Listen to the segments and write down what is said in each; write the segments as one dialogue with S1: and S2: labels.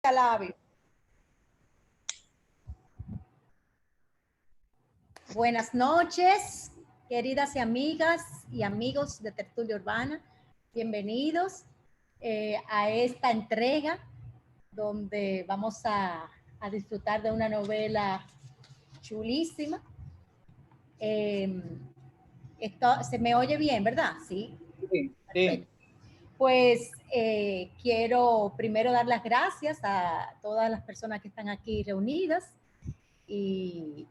S1: Labio. Buenas noches, queridas y amigas y amigos de Tertulia Urbana. Bienvenidos a esta entrega donde vamos a disfrutar de una novela chulísima. Esto se me oye bien, ¿verdad? Sí.
S2: Sí, sí.
S1: Pues quiero primero dar las gracias a todas las personas que están aquí reunidas y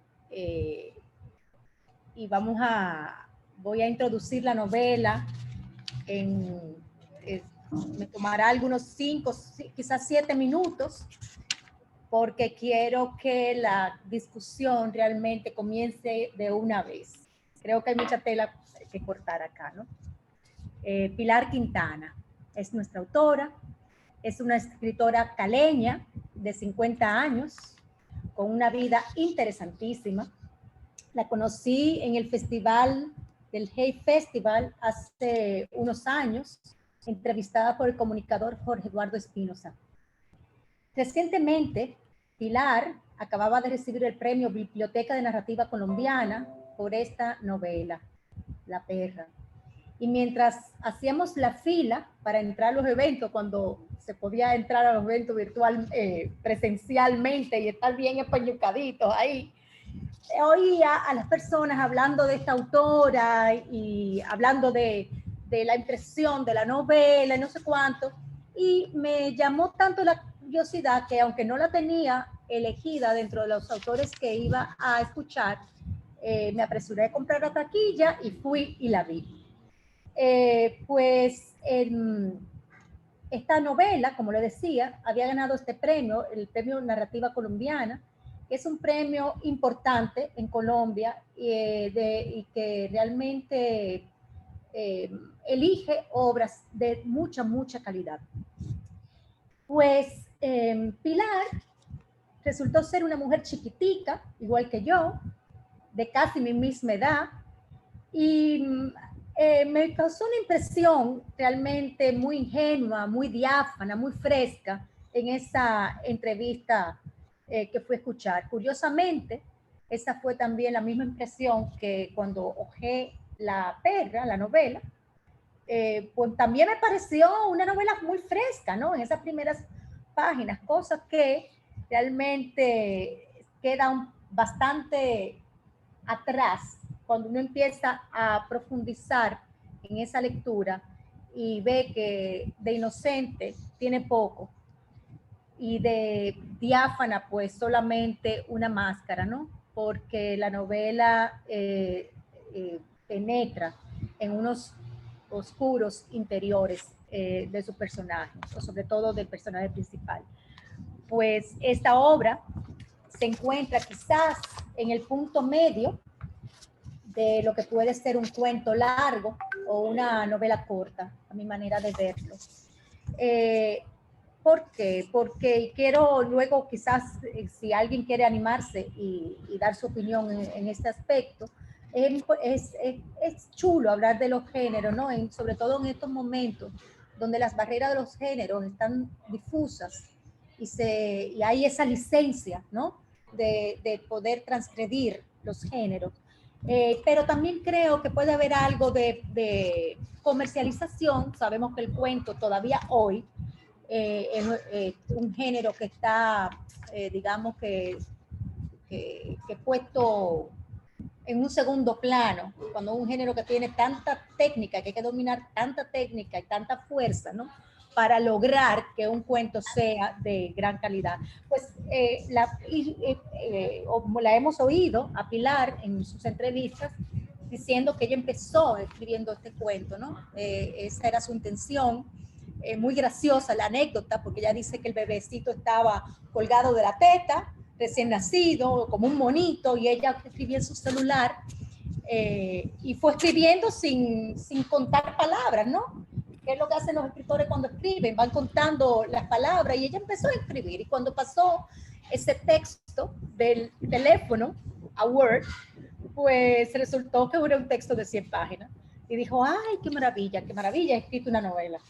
S1: voy a introducir la novela me tomará algunos 5, quizás 7 minutos, porque quiero que la discusión realmente comience de una vez. Creo que hay mucha tela que cortar acá, ¿no? Pilar Quintana es nuestra autora, es una escritora caleña de 50 años, con una vida interesantísima. La conocí en el festival del Hey Festival hace unos años, entrevistada por el comunicador Jorge Eduardo Espinosa. Recientemente, Pilar acababa de recibir el premio Biblioteca de Narrativa Colombiana por esta novela, La Perra. Y mientras hacíamos la fila para entrar a los eventos, cuando se podía entrar a los eventos presencialmente y estar bien españucaditos ahí, oía a las personas hablando de esta autora y hablando de la impresión de la novela y no sé cuánto, y me llamó tanto la curiosidad que aunque no la tenía elegida dentro de los autores que iba a escuchar, me apresuré a comprar la taquilla y fui y la vi. Esta novela, como le decía, había ganado este premio, el Premio Narrativa Colombiana, que es un premio importante en Colombia y que realmente elige obras de mucha, mucha calidad. Pues Pilar resultó ser una mujer chiquitica, igual que yo, de casi mi misma edad, y me causó una impresión realmente muy ingenua, muy diáfana, muy fresca en esa entrevista que fui a escuchar. Curiosamente, esa fue también la misma impresión que cuando hojeé La Perra, la novela, pues también me pareció una novela muy fresca, ¿no? En esas primeras páginas, cosas que realmente quedan bastante atrás cuando uno empieza a profundizar en esa lectura y ve que de inocente tiene poco y de diáfana pues solamente una máscara, ¿no? Porque la novela penetra en unos oscuros interiores de su personaje, o sobre todo del personaje principal. Pues esta obra se encuentra quizás en el punto medio de lo que puede ser un cuento largo o una novela corta, a mi manera de verlo. ¿Por qué? Porque quiero luego quizás, si alguien quiere animarse y dar su opinión en este aspecto, es chulo hablar de los géneros, ¿no? Sobre todo en estos momentos donde las barreras de los géneros están difusas y hay esa licencia, ¿no? De poder transgredir los géneros. Pero también creo que puede haber algo de comercialización. Sabemos que el cuento todavía hoy es un género que está, digamos que puesto en un segundo plano, cuando un género que tiene tanta técnica, que hay que dominar tanta técnica y tanta fuerza, ¿no? Para lograr que un cuento sea de gran calidad. Pues la hemos oído a Pilar en sus entrevistas diciendo que ella empezó escribiendo este cuento, ¿no? Esa era su intención. Muy graciosa la anécdota, porque ella dice que el bebecito estaba colgado de la teta, recién nacido, como un monito, y ella escribía en su celular y fue escribiendo sin contar palabras, ¿no? ¿Qué es lo que hacen los escritores cuando escriben? Van contando las palabras y ella empezó a escribir. Y cuando pasó ese texto del teléfono a Word, pues resultó que era un texto de 100 páginas. Y dijo, ay, qué maravilla, he escrito una novela.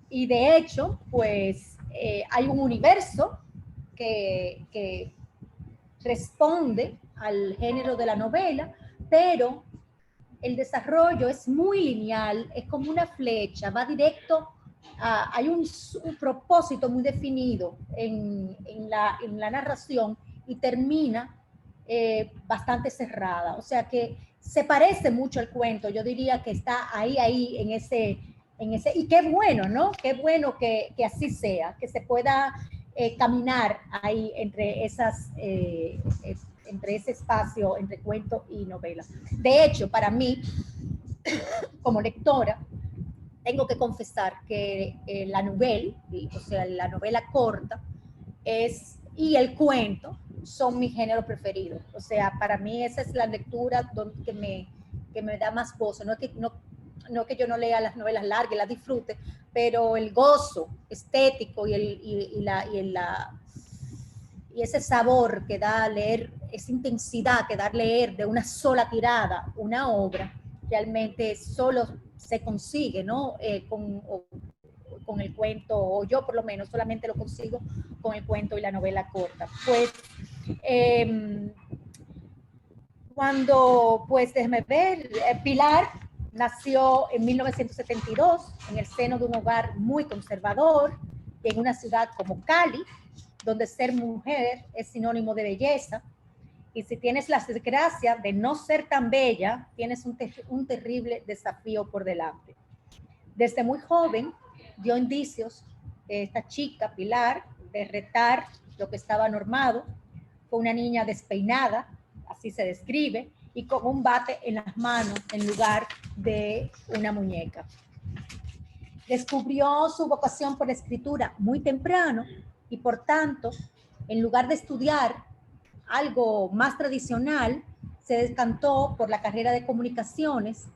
S1: Y de hecho, pues hay un universo que responde al género de la novela, pero el desarrollo es muy lineal, es como una flecha, va directo hay un propósito muy definido en la narración y termina bastante cerrada. O sea que se parece mucho al cuento, yo diría que está ahí en ese, y qué bueno, ¿no? Qué bueno que así sea, que se pueda caminar ahí entre entre ese espacio, entre cuento y novela. De hecho, para mí, como lectora, tengo que confesar que la novela, o sea, la novela corta, y el cuento son mi género preferido. O sea, para mí esa es la lectura que me da más gozo. No que yo no lea las novelas largas, las disfrute, pero el gozo estético y ese sabor que da leer, esa intensidad que da leer de una sola tirada una obra, realmente solo se consigue, ¿no? Con el cuento, o yo por lo menos solamente lo consigo con el cuento y la novela corta. Pues déjeme ver, Pilar nació en 1972 en el seno de un hogar muy conservador, en una ciudad como Cali, donde ser mujer es sinónimo de belleza. Y si tienes la desgracia de no ser tan bella, tienes un terrible desafío por delante. Desde muy joven dio indicios, esta chica, Pilar, de retar lo que estaba normado. Fue una niña despeinada, así se describe, y con un bate en las manos en lugar de una muñeca. Descubrió su vocación por la escritura muy temprano y por tanto, en lugar de estudiar algo más tradicional, se decantó por la carrera de comunicaciones,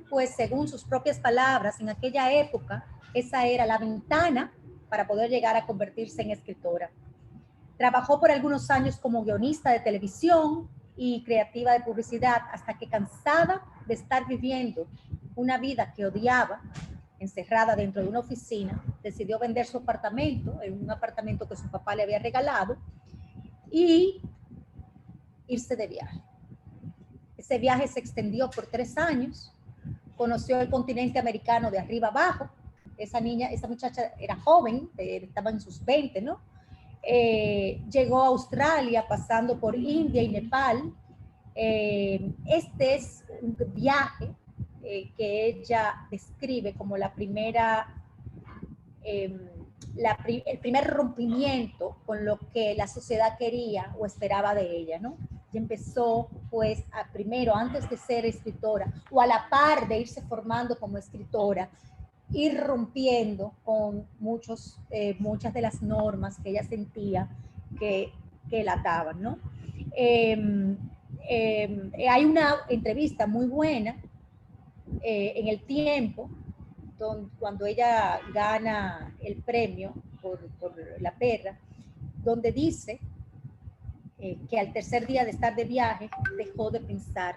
S1: pues según sus propias palabras, en aquella época, esa era la ventana para poder llegar a convertirse en escritora. Trabajó por algunos años como guionista de televisión y creativa de publicidad, hasta que, cansada de estar viviendo una vida que odiaba, encerrada dentro de una oficina, decidió vender su apartamento, un apartamento que su papá le había regalado, y irse de viaje. Ese viaje se extendió por 3 años, conoció el continente americano de arriba abajo. Esa muchacha era joven, estaba en sus 20, ¿no? Llegó a Australia pasando por India y Nepal. Este es un viaje que ella describe como la primera, el primer rompimiento con lo que la sociedad quería o esperaba de ella, ¿no? Y empezó, pues, primero, antes de ser escritora, o a la par de irse formando como escritora, ir rompiendo con muchas de las normas que ella sentía que la ataban, ¿no? Hay una entrevista muy buena en El Tiempo, cuando ella gana el premio por La Perra, donde dice que al tercer día de estar de viaje dejó de pensar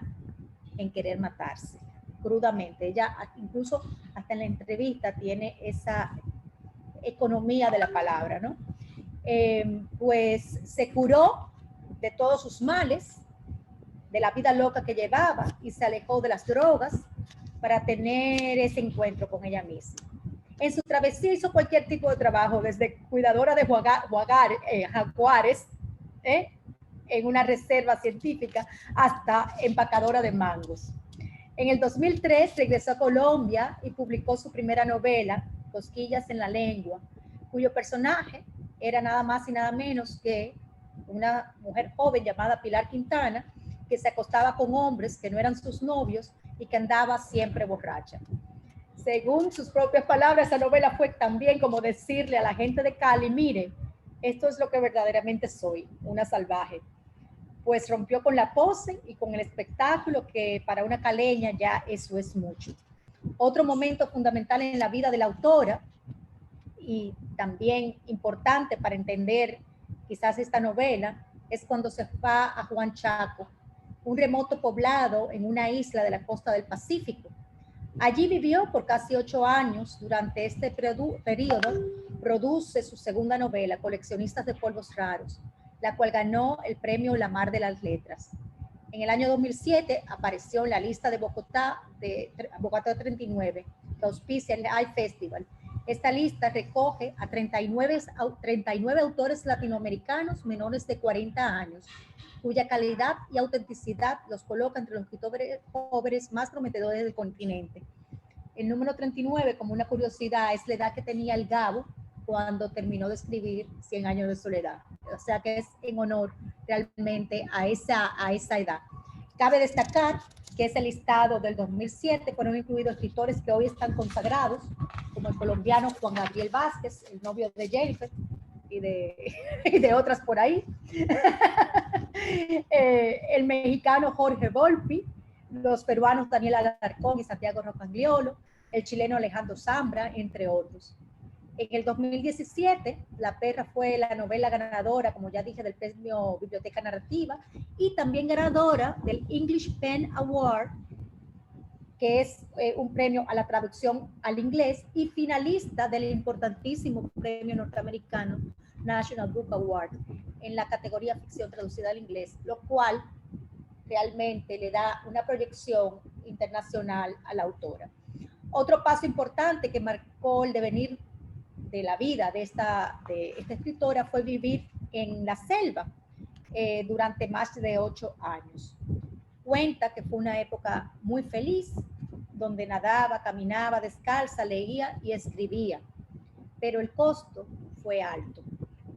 S1: en querer matarse crudamente. Ella incluso hasta en la entrevista tiene esa economía de la palabra, ¿no? Pues se curó de todos sus males, de la vida loca que llevaba, y se alejó de las drogas para tener ese encuentro con ella misma. En su travesía hizo cualquier tipo de trabajo, desde cuidadora de jaguares, en una reserva científica, hasta empacadora de mangos. En el 2003 regresó a Colombia y publicó su primera novela, Cosquillas en la Lengua, cuyo personaje era nada más y nada menos que una mujer joven llamada Pilar Quintana, que se acostaba con hombres que no eran sus novios y que andaba siempre borracha. Según sus propias palabras, esa novela fue también como decirle a la gente de Cali: mire, esto es lo que verdaderamente soy, una salvaje. Pues rompió con la pose y con el espectáculo, que para una caleña ya eso es mucho. Otro momento fundamental en la vida de la autora, y también importante para entender quizás esta novela, es cuando se va a Juan Chaco, un remoto poblado en una isla de la costa del Pacífico. Allí vivió por casi 8 años. Durante este periodo produce su segunda novela, Coleccionistas de Polvos Raros, la cual ganó el premio La Mar de las Letras. En el año 2007 apareció en la lista de Bogotá 39, que auspicia el iFestival. Esta lista recoge a 39 autores latinoamericanos menores de 40 años, cuya calidad y autenticidad los coloca entre los escritores jóvenes más prometedores del continente. El número 39, como una curiosidad, es la edad que tenía el Gabo cuando terminó de escribir 100 años de soledad. O sea que es en honor realmente a esa edad. Cabe destacar que ese listado del 2007 fueron incluidos escritores que hoy están consagrados, como el colombiano Juan Gabriel Vázquez, el novio de Jennifer, y de otras por ahí. El mexicano Jorge Volpi, los peruanos Daniel Alarcón y Santiago Rocagliolo, el chileno Alejandro Zambra, entre otros. En el 2017, La Perra fue la novela ganadora, como ya dije, del premio Biblioteca Narrativa y también ganadora del English Pen Award, que es un premio a la traducción al inglés, y finalista del importantísimo premio norteamericano National Book Award en la categoría ficción traducida al inglés, lo cual realmente le da una proyección internacional a la autora. Otro paso importante que marcó el devenir de la vida de esta escritora fue vivir en la selva durante más de 8 años. Cuenta que fue una época muy feliz, donde nadaba, caminaba descalza, leía y escribía, pero el costo fue alto,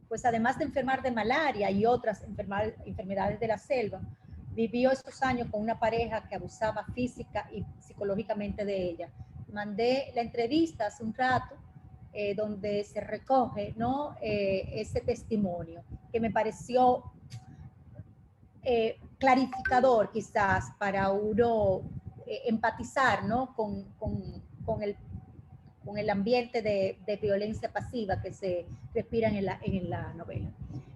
S1: pues además de enfermar de malaria y otras enfermedades de la selva, vivió esos años con una pareja que abusaba física y psicológicamente de ella. Mandé la entrevista hace un rato, donde se recoge, ¿no? Ese testimonio, que me pareció clarificador quizás para uno empatizar, ¿no? con el ambiente de violencia pasiva que se respira en la novela.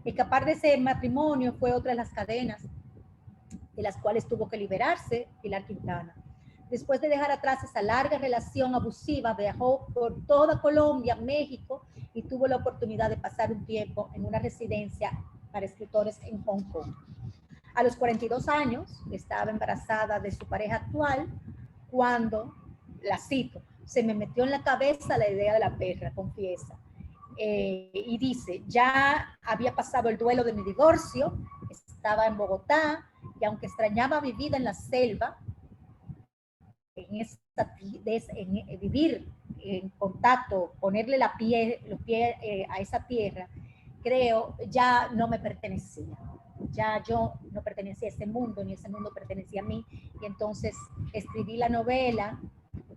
S1: Escapar de ese matrimonio fue otra de las cadenas de las cuales tuvo que liberarse Pilar Quintana. Después de dejar atrás esa larga relación abusiva, viajó por toda Colombia, México, y tuvo la oportunidad de pasar un tiempo en una residencia para escritores en Hong Kong. A los 42 años estaba embarazada de su pareja actual cuando, la cito, se me metió en la cabeza la idea de La Perra, confiesa. Y dice, ya había pasado el duelo de mi divorcio, estaba en Bogotá, y aunque extrañaba mi vida en la selva, vivir en contacto, ponerle los pies a esa tierra, creo, ya no me pertenecía. Ya yo no pertenecía a ese mundo, ni ese mundo pertenecía a mí. Y entonces escribí la novela,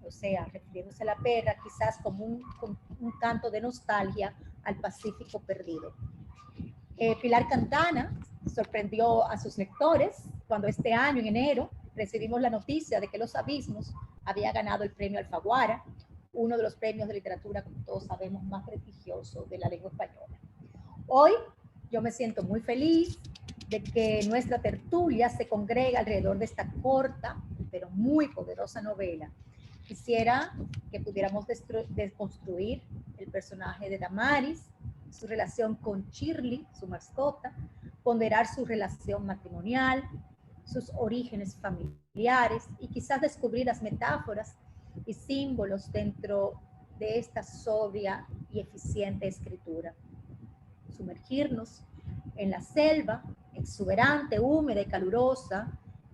S1: o sea, refiriéndose a La Perra, quizás como un canto de nostalgia al Pacífico perdido. Pilar Quintana sorprendió a sus lectores cuando este año, en enero, recibimos la noticia de que Los Abismos había ganado el premio Alfaguara, uno de los premios de literatura, como todos sabemos, más prestigioso de la lengua española. Hoy yo me siento muy feliz de que nuestra tertulia se congrega alrededor de esta corta, pero muy poderosa novela. Quisiera que pudiéramos desconstruir el personaje de Damaris, su relación con Shirley, su mascota, ponderar su relación matrimonial, sus orígenes familiares y quizás descubrir las metáforas y símbolos dentro de esta sobria y eficiente escritura. Sumergirnos en la selva, exuberante, húmeda y calurosa,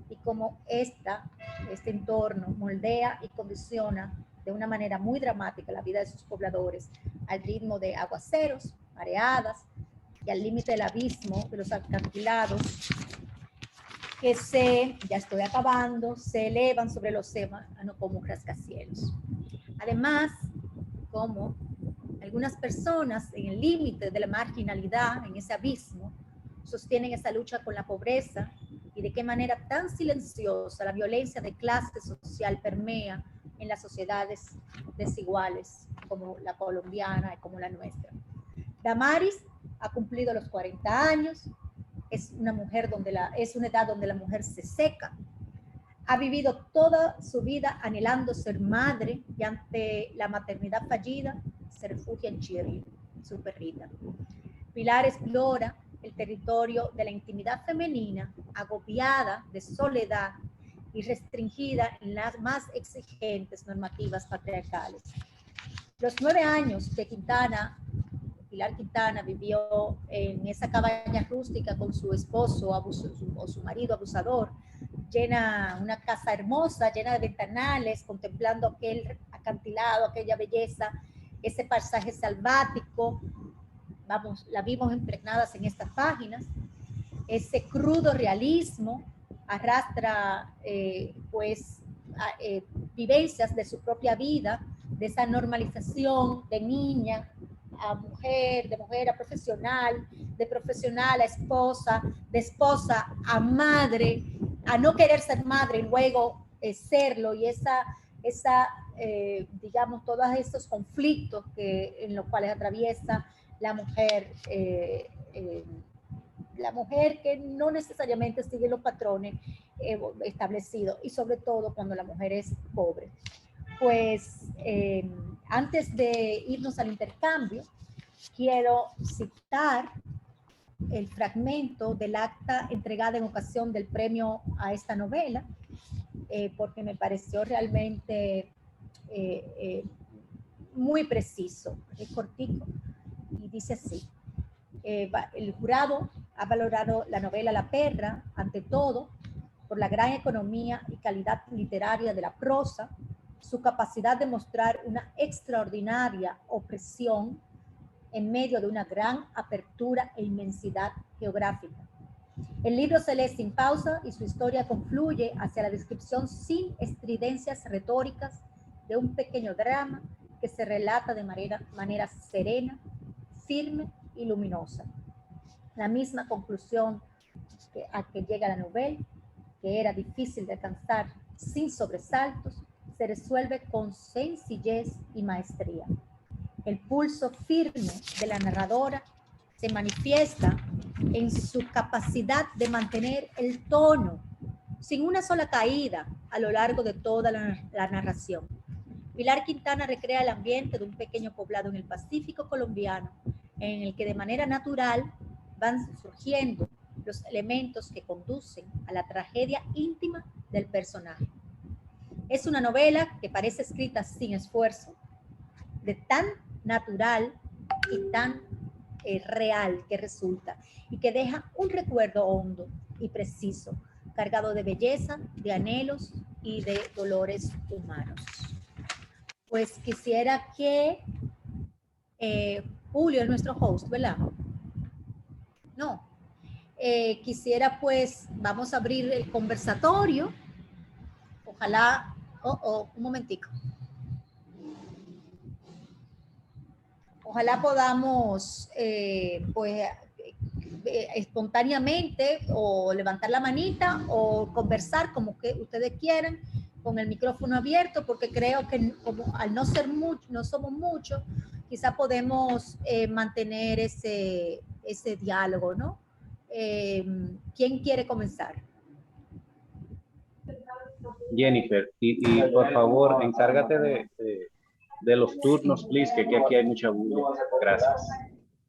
S1: y cómo este entorno moldea y condiciona de una manera muy dramática la vida de sus pobladores al ritmo de aguaceros, mareadas y al límite del abismo de los acantilados que ya estoy acabando, se elevan sobre el océano como rascacielos. Además, como algunas personas en el límite de la marginalidad, en ese abismo, sostienen esa lucha con la pobreza y de qué manera tan silenciosa la violencia de clase social permea en las sociedades desiguales como la colombiana y como la nuestra. Damaris ha cumplido los 40 años, es una edad donde la mujer se seca, ha vivido toda su vida anhelando ser madre y ante la maternidad fallida se refugia en Shirley. su perrita. Pilar explora el territorio de la intimidad femenina, agobiada de soledad y restringida en las más exigentes normativas patriarcales. Los 9 años que Pilar Quintana vivió en esa cabaña rústica con su esposo o su marido abusador, una casa hermosa, llena de ventanales, contemplando aquel acantilado, aquella belleza, ese paisaje selvático, la vimos impregnadas en estas páginas. Ese crudo realismo arrastra vivencias de su propia vida, de esa normalización de niña a mujer, de mujer a profesional, de profesional a esposa, de esposa a madre, a no querer ser madre y luego serlo, y digamos, todos estos conflictos en los cuales atraviesa la mujer que no necesariamente sigue los patrones establecidos, y sobre todo cuando la mujer es pobre. Pues antes de irnos al intercambio, quiero citar el fragmento del acta entregada en ocasión del premio a esta novela, porque me pareció realmente muy preciso. Es cortico y dice así: el jurado ha valorado la novela La Perra, ante todo, por la gran economía y calidad literaria de la prosa, su capacidad de mostrar una extraordinaria opresión en medio de una gran apertura e inmensidad geográfica. El libro se lee sin pausa y su historia confluye hacia la descripción sin estridencias retóricas de un pequeño drama que se relata de manera serena, firme y luminosa. La misma conclusión a que llega la novela, que era difícil de alcanzar sin sobresaltos, se resuelve con sencillez y maestría. El pulso firme de la narradora se manifiesta en su capacidad de mantener el tono sin una sola caída a lo largo de toda la narración. Pilar Quintana recrea el ambiente de un pequeño poblado en el Pacífico colombiano, en el que de manera natural van surgiendo los elementos que conducen a la tragedia íntima del personaje. Es una novela que parece escrita sin esfuerzo, de tan natural y tan real que resulta, y que deja un recuerdo hondo y preciso, cargado de belleza, de anhelos y de dolores humanos. Pues quisiera que Julio es nuestro host, ¿verdad? No. Quisiera pues, vamos a abrir el conversatorio. Ojalá, un momentico. Ojalá podamos, espontáneamente o levantar la manita o conversar como que ustedes quieran, con el micrófono abierto, porque creo que como al no ser mucho, no somos muchos, quizá podemos mantener ese diálogo, ¿no? ¿Quién quiere comenzar?
S2: Jennifer, y por favor, encárgate de los turnos, please, que aquí hay mucha bulla. Gracias.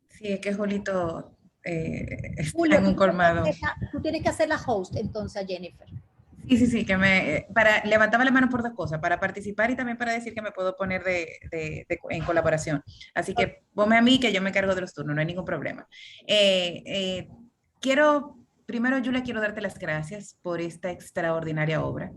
S3: Sí, es que Julito está
S1: Julio,
S3: en un colmado.
S1: Tú tienes que hacer la host entonces, Jennifer.
S3: Sí, que levantaba la mano por 2 cosas, para participar y también para decir que me puedo poner en colaboración. Así que ponme a mí que yo me encargo de los turnos, no hay ningún problema. Primero, Julia, quiero darte las gracias por esta extraordinaria obra.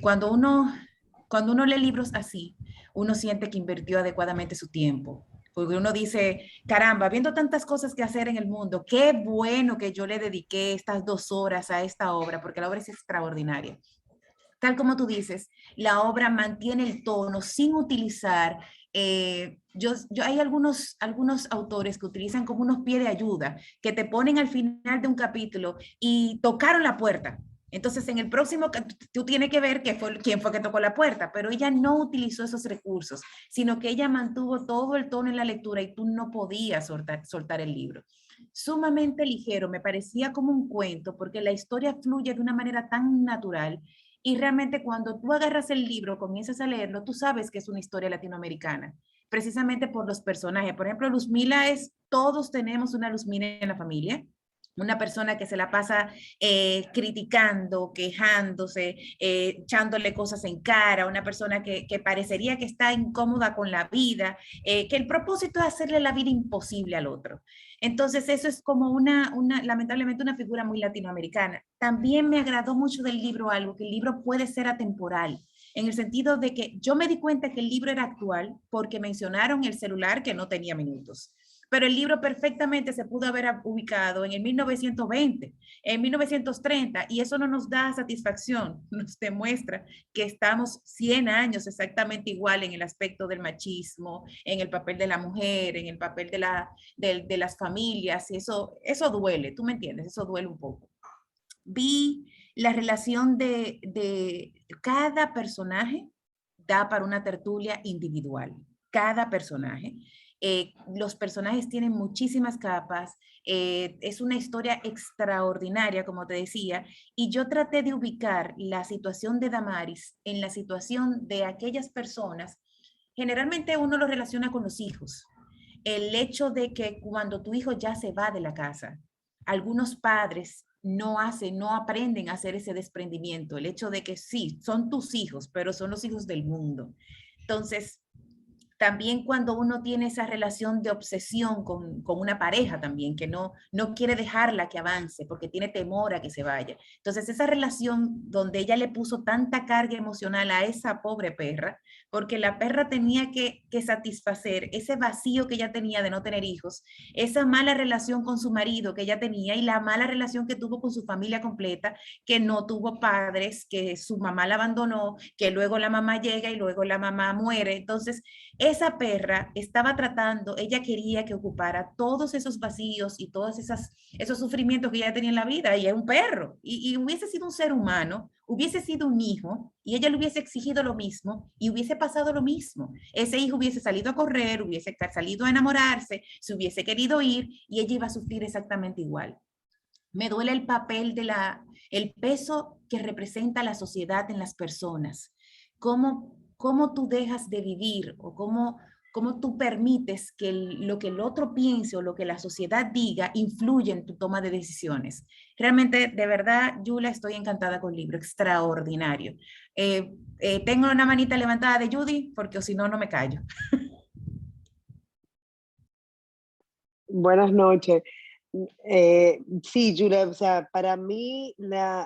S3: Cuando uno lee libros así, uno siente que invirtió adecuadamente su tiempo. Porque uno dice, caramba, viendo tantas cosas que hacer en el mundo, qué bueno que yo le dediqué estas 2 horas a esta obra, porque la obra es extraordinaria. Tal como tú dices, la obra mantiene el tono sin utilizar, hay algunos autores que utilizan como unos pies de ayuda, que te ponen al final de un capítulo y tocaron la puerta. Entonces, en el próximo, tú tienes que ver quién fue que tocó la puerta, pero ella no utilizó esos recursos, sino que ella mantuvo todo el tono en la lectura y tú no podías soltar el libro. Sumamente ligero, me parecía como un cuento, porque la historia fluye de una manera tan natural y realmente cuando tú agarras el libro, comienzas a leerlo, tú sabes que es una historia latinoamericana. precisamente por los personajes. Por ejemplo, Luzmila todos tenemos una Luzmila en la familia, una persona que se la pasa criticando, quejándose, echándole cosas en cara, una persona que parecería que está incómoda con la vida, que el propósito es hacerle la vida imposible al otro. Entonces eso es como lamentablemente una figura muy latinoamericana. También me agradó mucho del libro algo, que el libro puede ser atemporal, en el sentido de que yo me di cuenta que el libro era actual porque mencionaron el celular que no tenía minutos. Pero el libro perfectamente se pudo haber ubicado en el 1920, en 1930, y eso no nos da satisfacción, nos demuestra que estamos 100 años exactamente igual en el aspecto del machismo, en el papel de la mujer, en el papel de las familias, y eso duele, ¿tú me entiendes? Eso duele un poco. Vi la relación de cada personaje, da para una tertulia individual, cada personaje. Los personajes tienen muchísimas capas, es una historia extraordinaria, como te decía, y yo traté de ubicar la situación de Damaris en la situación de aquellas personas. Generalmente uno lo relaciona con los hijos. El hecho de que cuando tu hijo ya se va de la casa, algunos padres no aprenden a hacer ese desprendimiento. El hecho de que sí, son tus hijos, pero son los hijos del mundo. Entonces, también cuando uno tiene esa relación de obsesión con una pareja también, que no quiere dejarla que avance porque tiene temor a que se vaya. Entonces, esa relación donde ella le puso tanta carga emocional a esa pobre perra, porque la perra tenía que satisfacer ese vacío que ella tenía de no tener hijos, esa mala relación con su marido que ella tenía y la mala relación que tuvo con su familia completa, que no tuvo padres, que su mamá la abandonó, que luego la mamá llega y luego la mamá muere. Entonces, esa perra estaba tratando, ella quería que ocupara todos esos vacíos y todos esos sufrimientos que ella tenía en la vida, y es un perro, y hubiese sido un ser humano, hubiese sido un hijo, y ella le hubiese exigido lo mismo, y hubiese pasado lo mismo. Ese hijo hubiese salido a correr, hubiese salido a enamorarse, se hubiese querido ir, y ella iba a sufrir exactamente igual. Me duele el papel el peso que representa la sociedad en las personas. ¿Cómo tú dejas de vivir o cómo tú permites que lo que el otro piense o lo que la sociedad diga influya en tu toma de decisiones? Realmente, de verdad, Yula, estoy encantada con el libro, extraordinario. Tengo una manita levantada de Judy, porque si no, no me callo.
S4: Buenas noches. Sí, Julia, o sea, para mí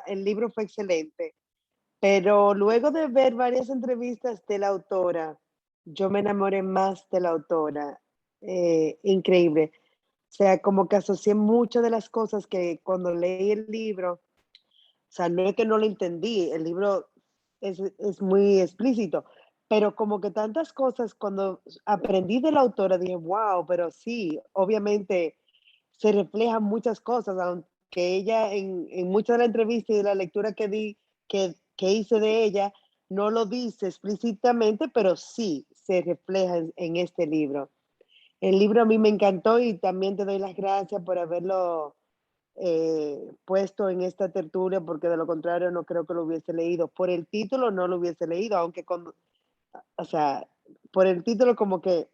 S4: el libro fue excelente, pero luego de ver varias entrevistas de la autora, yo me enamoré más de la autora. Increíble. O sea, como que asocié muchas de las cosas que cuando leí el libro, o sea, no es que no lo entendí, el libro es muy explícito, pero como que tantas cosas cuando aprendí de la autora dije, wow, pero sí, obviamente se reflejan muchas cosas, aunque ella en muchas de las entrevistas y de la lectura que hice de ella, no lo dice explícitamente, pero sí se refleja en este libro. El libro a mí me encantó y también te doy las gracias por haberlo puesto en esta tertulia, porque de lo contrario no creo que lo hubiese leído. Por el título no lo hubiese leído, aunque o sea, por el título como que,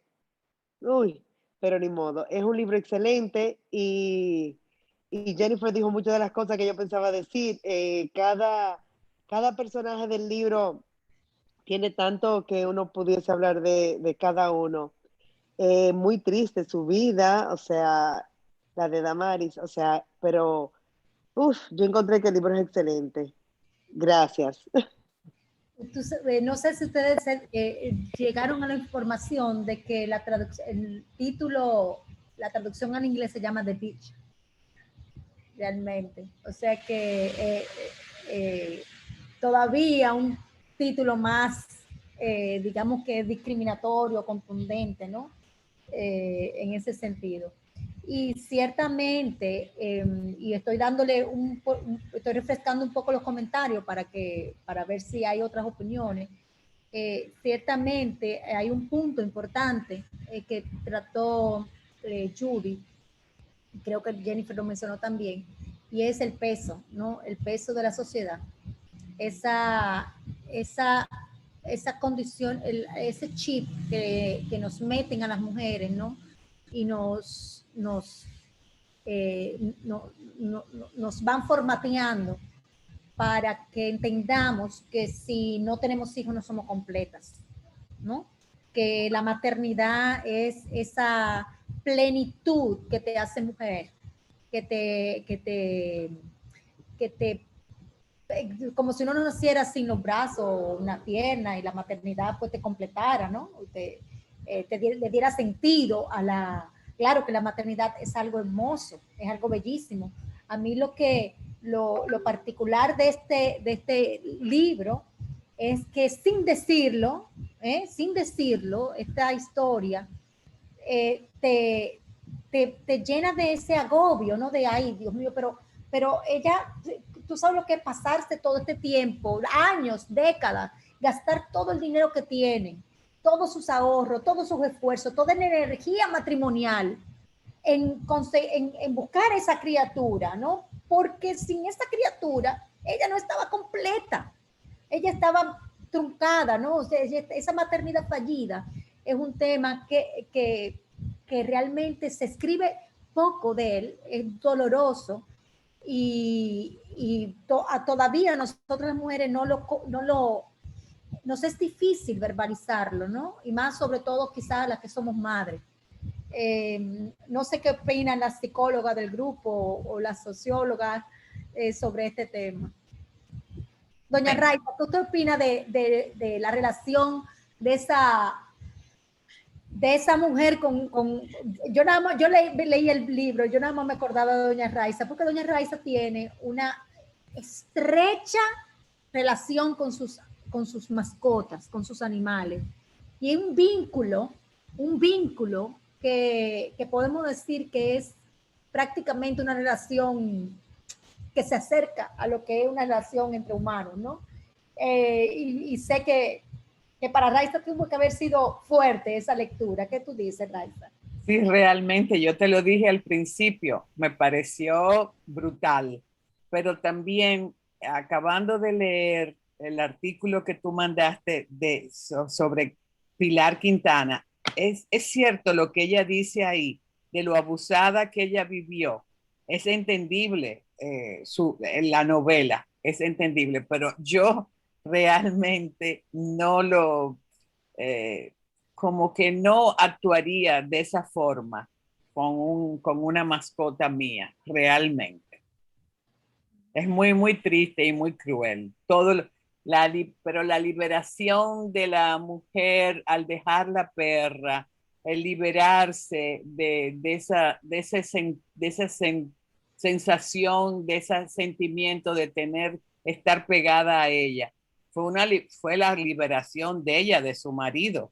S4: uy, pero ni modo. Es un libro excelente y Jennifer dijo muchas de las cosas que yo pensaba decir. Cada personaje del libro tiene tanto que uno pudiese hablar de cada uno. Muy triste su vida, o sea, la de Damaris, o sea, pero yo encontré que el libro es excelente. Gracias.
S1: No sé si ustedes llegaron a la información de que el título, la traducción al inglés se llama The Beach, realmente. O sea que todavía un título más, digamos que discriminatorio, contundente, ¿no? En ese sentido. Y ciertamente, y estoy estoy refrescando un poco los comentarios para ver si hay otras opiniones. Ciertamente hay un punto importante que trató Judy, creo que Jennifer lo mencionó también, y es el peso, ¿no? El peso de la sociedad. Esa esa condición, ese chip que nos meten a las mujeres, ¿no? Y nos van formateando para que entendamos que si no tenemos hijos no somos completas, ¿no? Que la maternidad es esa plenitud que te hace mujer, que te como si uno no naciera sin los brazos o una pierna y la maternidad pues te completara, ¿no? Le diera sentido a la... Claro que la maternidad es algo hermoso, es algo bellísimo. A mí lo particular de este libro es que sin decirlo, esta historia te llena de ese agobio, ¿no? De, ay, Dios mío, pero ella, tú sabes lo que es pasarse todo este tiempo, años, décadas, gastar todo el dinero que tienen, todos sus ahorros, todos sus esfuerzos, toda la energía matrimonial en buscar esa criatura, ¿no? Porque sin esa criatura, ella no estaba completa, ella estaba truncada, ¿no? O sea, esa maternidad fallida es un tema que realmente se escribe poco de él, es doloroso, y todavía nosotras las mujeres nos es difícil verbalizarlo, ¿no? Y más sobre todo quizás las que somos madres. No sé qué opinan las psicólogas del grupo o las sociólogas sobre este tema. Doña Raiza, ¿qué usted opina de la relación de esa mujer yo leí el libro, yo nada más me acordaba de Doña Raiza, porque Doña Raiza tiene una estrecha relación con sus mascotas, con sus animales, y un vínculo que podemos decir que es prácticamente una relación que se acerca a lo que es una relación entre humanos, ¿no? Y sé que para Raiza tuvo que haber sido fuerte esa lectura. ¿Qué tú dices, Raiza?
S5: Sí, realmente, yo te lo dije al principio, me pareció brutal, pero también acabando de leer el artículo que tú mandaste sobre Pilar Quintana, es cierto lo que ella dice ahí, de lo abusada que ella vivió, es entendible la novela, es entendible, pero yo realmente no lo... como que no actuaría de esa forma con una mascota mía, realmente. Es muy, muy triste y muy cruel. Pero la liberación de la mujer al dejar la perra, el liberarse de esa sensación, de ese sentimiento de estar pegada a ella, fue la liberación de ella, de su marido,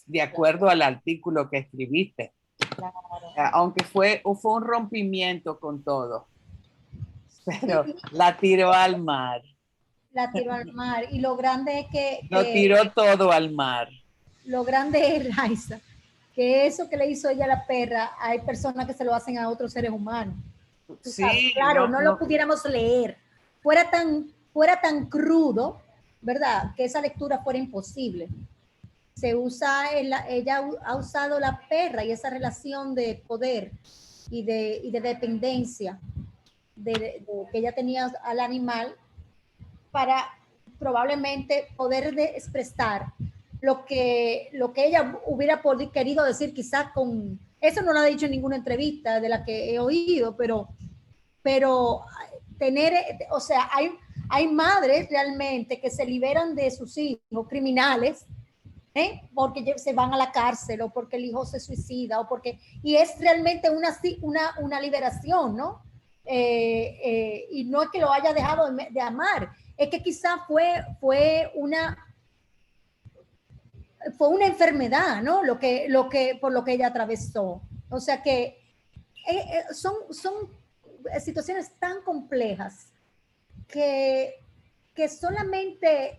S5: de acuerdo al artículo que escribiste. Claro. Aunque fue un rompimiento con todo, pero sí, la tiró al mar.
S1: La tiró al mar, y lo grande es que
S5: lo tiró todo al mar.
S1: Lo grande es, Raiza, que eso que le hizo ella a la perra, hay personas que se lo hacen a otros seres humanos.
S5: Sí,
S1: claro, no lo pudiéramos leer. Fuera tan crudo, ¿verdad? Que esa lectura fuera imposible. Ella ha usado la perra y esa relación de poder y de dependencia que ella tenía al animal para probablemente poder expresar lo que ella hubiera querido decir, quizás con... Eso no lo ha dicho en ninguna entrevista de la que he oído, pero tener... O sea, hay madres realmente que se liberan de sus hijos criminales, porque se van a la cárcel, o porque el hijo se suicida, y es realmente una liberación, ¿no? Y no es que lo haya dejado de amar, es que quizá fue una enfermedad, ¿no? Por lo que ella atravesó. O sea que son situaciones tan complejas que solamente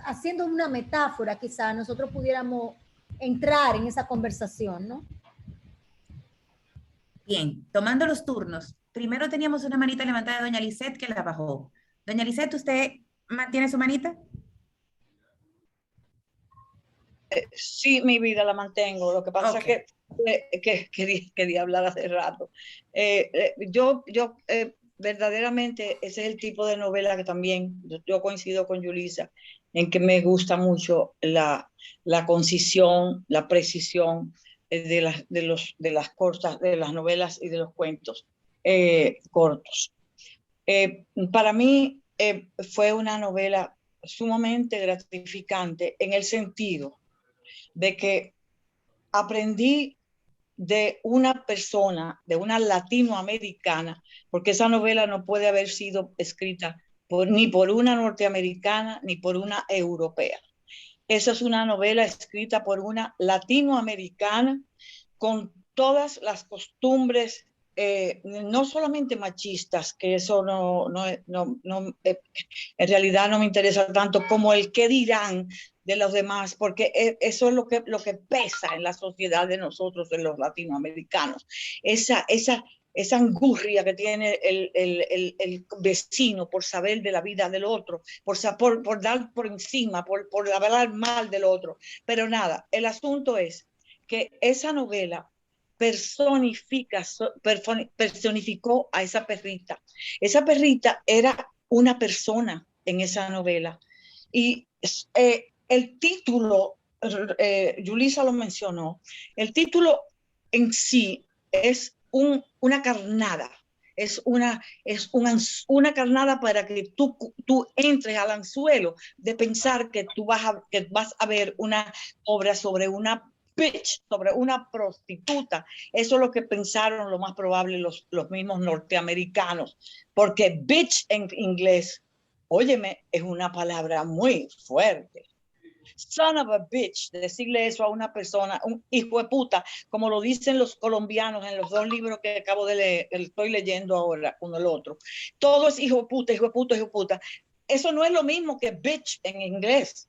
S1: haciendo una metáfora, quizá nosotros pudiéramos entrar en esa conversación, ¿no?
S3: Bien, tomando los turnos. Primero teníamos una manita levantada de doña Lisette que la bajó. Doña Lisette, ¿usted mantiene su manita?
S6: Sí, mi vida la mantengo. Lo que pasa
S3: Okay.
S6: es que quería hablar hace rato. Yo verdaderamente ese es el tipo de novela que también yo coincido con Yulisa en que me gusta mucho la concisión, la precisión de las cortas, de las novelas y de los cuentos cortos. Para mí fue una novela sumamente gratificante en el sentido de que aprendí de una persona, de una latinoamericana, porque esa novela no puede haber sido escrita ni por una norteamericana ni por una europea. Esa es una novela escrita por una latinoamericana con todas las costumbres, no solamente machistas, que eso en realidad no me interesa tanto como el qué dirán de los demás, porque eso es lo que pesa en la sociedad de nosotros, de los latinoamericanos. Esa angurria que tiene el vecino por saber de la vida del otro, por dar por encima, por hablar mal del otro. Pero nada, el asunto es que esa novela personificó a esa perrita. Esa perrita era una persona en esa novela. Y el título, Yulisa lo mencionó, el título en sí es una carnada. Es una carnada para que tú entres al anzuelo de pensar que vas a ver una obra sobre una bitch, sobre una prostituta. Eso es lo que pensaron lo más probable los mismos norteamericanos, porque bitch en inglés, óyeme, es una palabra muy fuerte. Son of a bitch, decirle eso a una persona, un hijo de puta, como lo dicen los colombianos en los dos libros que acabo de leer, estoy leyendo ahora, uno el otro. Todo es hijo de puta, hijo de puta, hijo de puta. Eso no es lo mismo que bitch en inglés.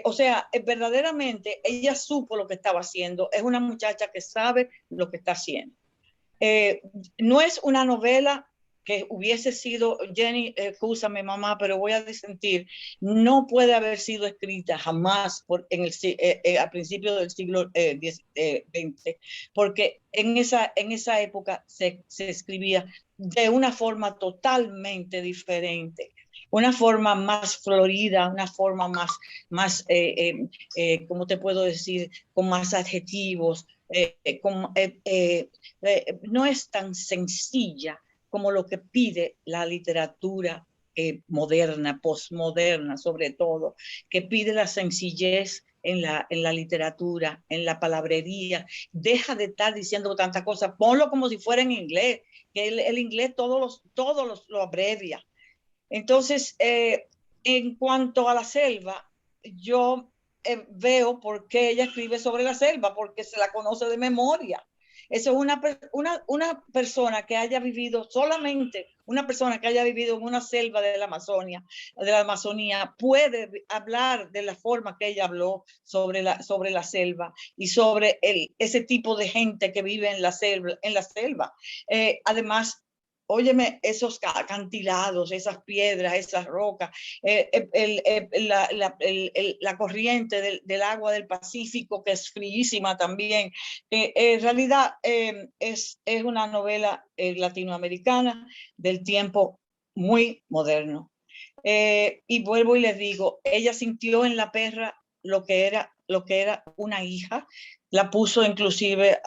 S6: O sea, verdaderamente ella supo lo que estaba haciendo. Es una muchacha que sabe lo que está haciendo. No es una novela que hubiese sido, Jenny, excúsame mamá, pero voy a disentir, no puede haber sido escrita jamás a principios del siglo XX, porque en esa época se escribía de una forma totalmente diferente, una forma más florida, una forma más ¿cómo te puedo decir? Con más adjetivos, no es tan sencilla como lo que pide la literatura moderna, postmoderna sobre todo, que pide la sencillez en la literatura, en la palabrería. Deja de estar diciendo tantas cosas, ponlo como si fuera en inglés, que el inglés todos lo abrevia. Entonces, en cuanto a la selva, yo veo por qué ella escribe sobre la selva, porque se la conoce de memoria. Eso es una persona que haya vivido, solamente una persona que haya vivido en una selva de la Amazonía, puede hablar de la forma que ella habló sobre la selva y sobre ese tipo de gente que vive en la selva. Además, óyeme, esos acantilados, esas piedras, esas rocas, la corriente del agua del Pacífico, que es fríísima también. En realidad es una novela latinoamericana del tiempo muy moderno. Y vuelvo y les digo, ella sintió en la perra lo que era una hija, la puso inclusive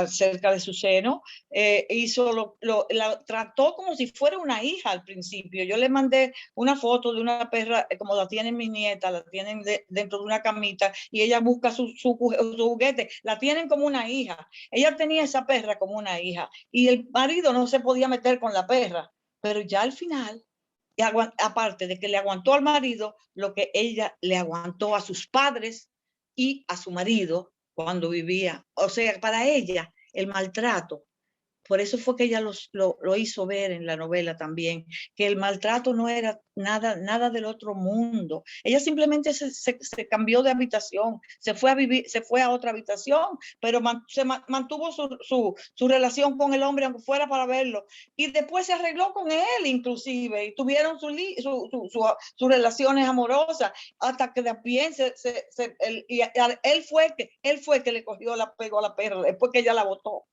S6: cerca de su seno, la trató como si fuera una hija al principio. Yo le mandé una foto de una perra, como la tienen mis nietas, la tienen dentro de una camita, y ella busca su juguete, la tienen como una hija. Ella tenía esa perra como una hija, y el marido no se podía meter con la perra, pero ya al final, aparte de que le aguantó al marido, lo que ella le aguantó a sus padres y a su marido cuando vivía. O sea, para ella el maltrato Por eso fue que ella lo hizo ver en la novela también, que el maltrato no era nada del otro mundo. Ella simplemente se cambió de habitación, se fue a otra habitación, pero se mantuvo su relación con el hombre, aunque fuera para verlo. Y después se arregló con él, inclusive, y tuvieron sus relaciones amorosas, hasta que también él fue que le cogió la pegó a la perra, después que ella la botó.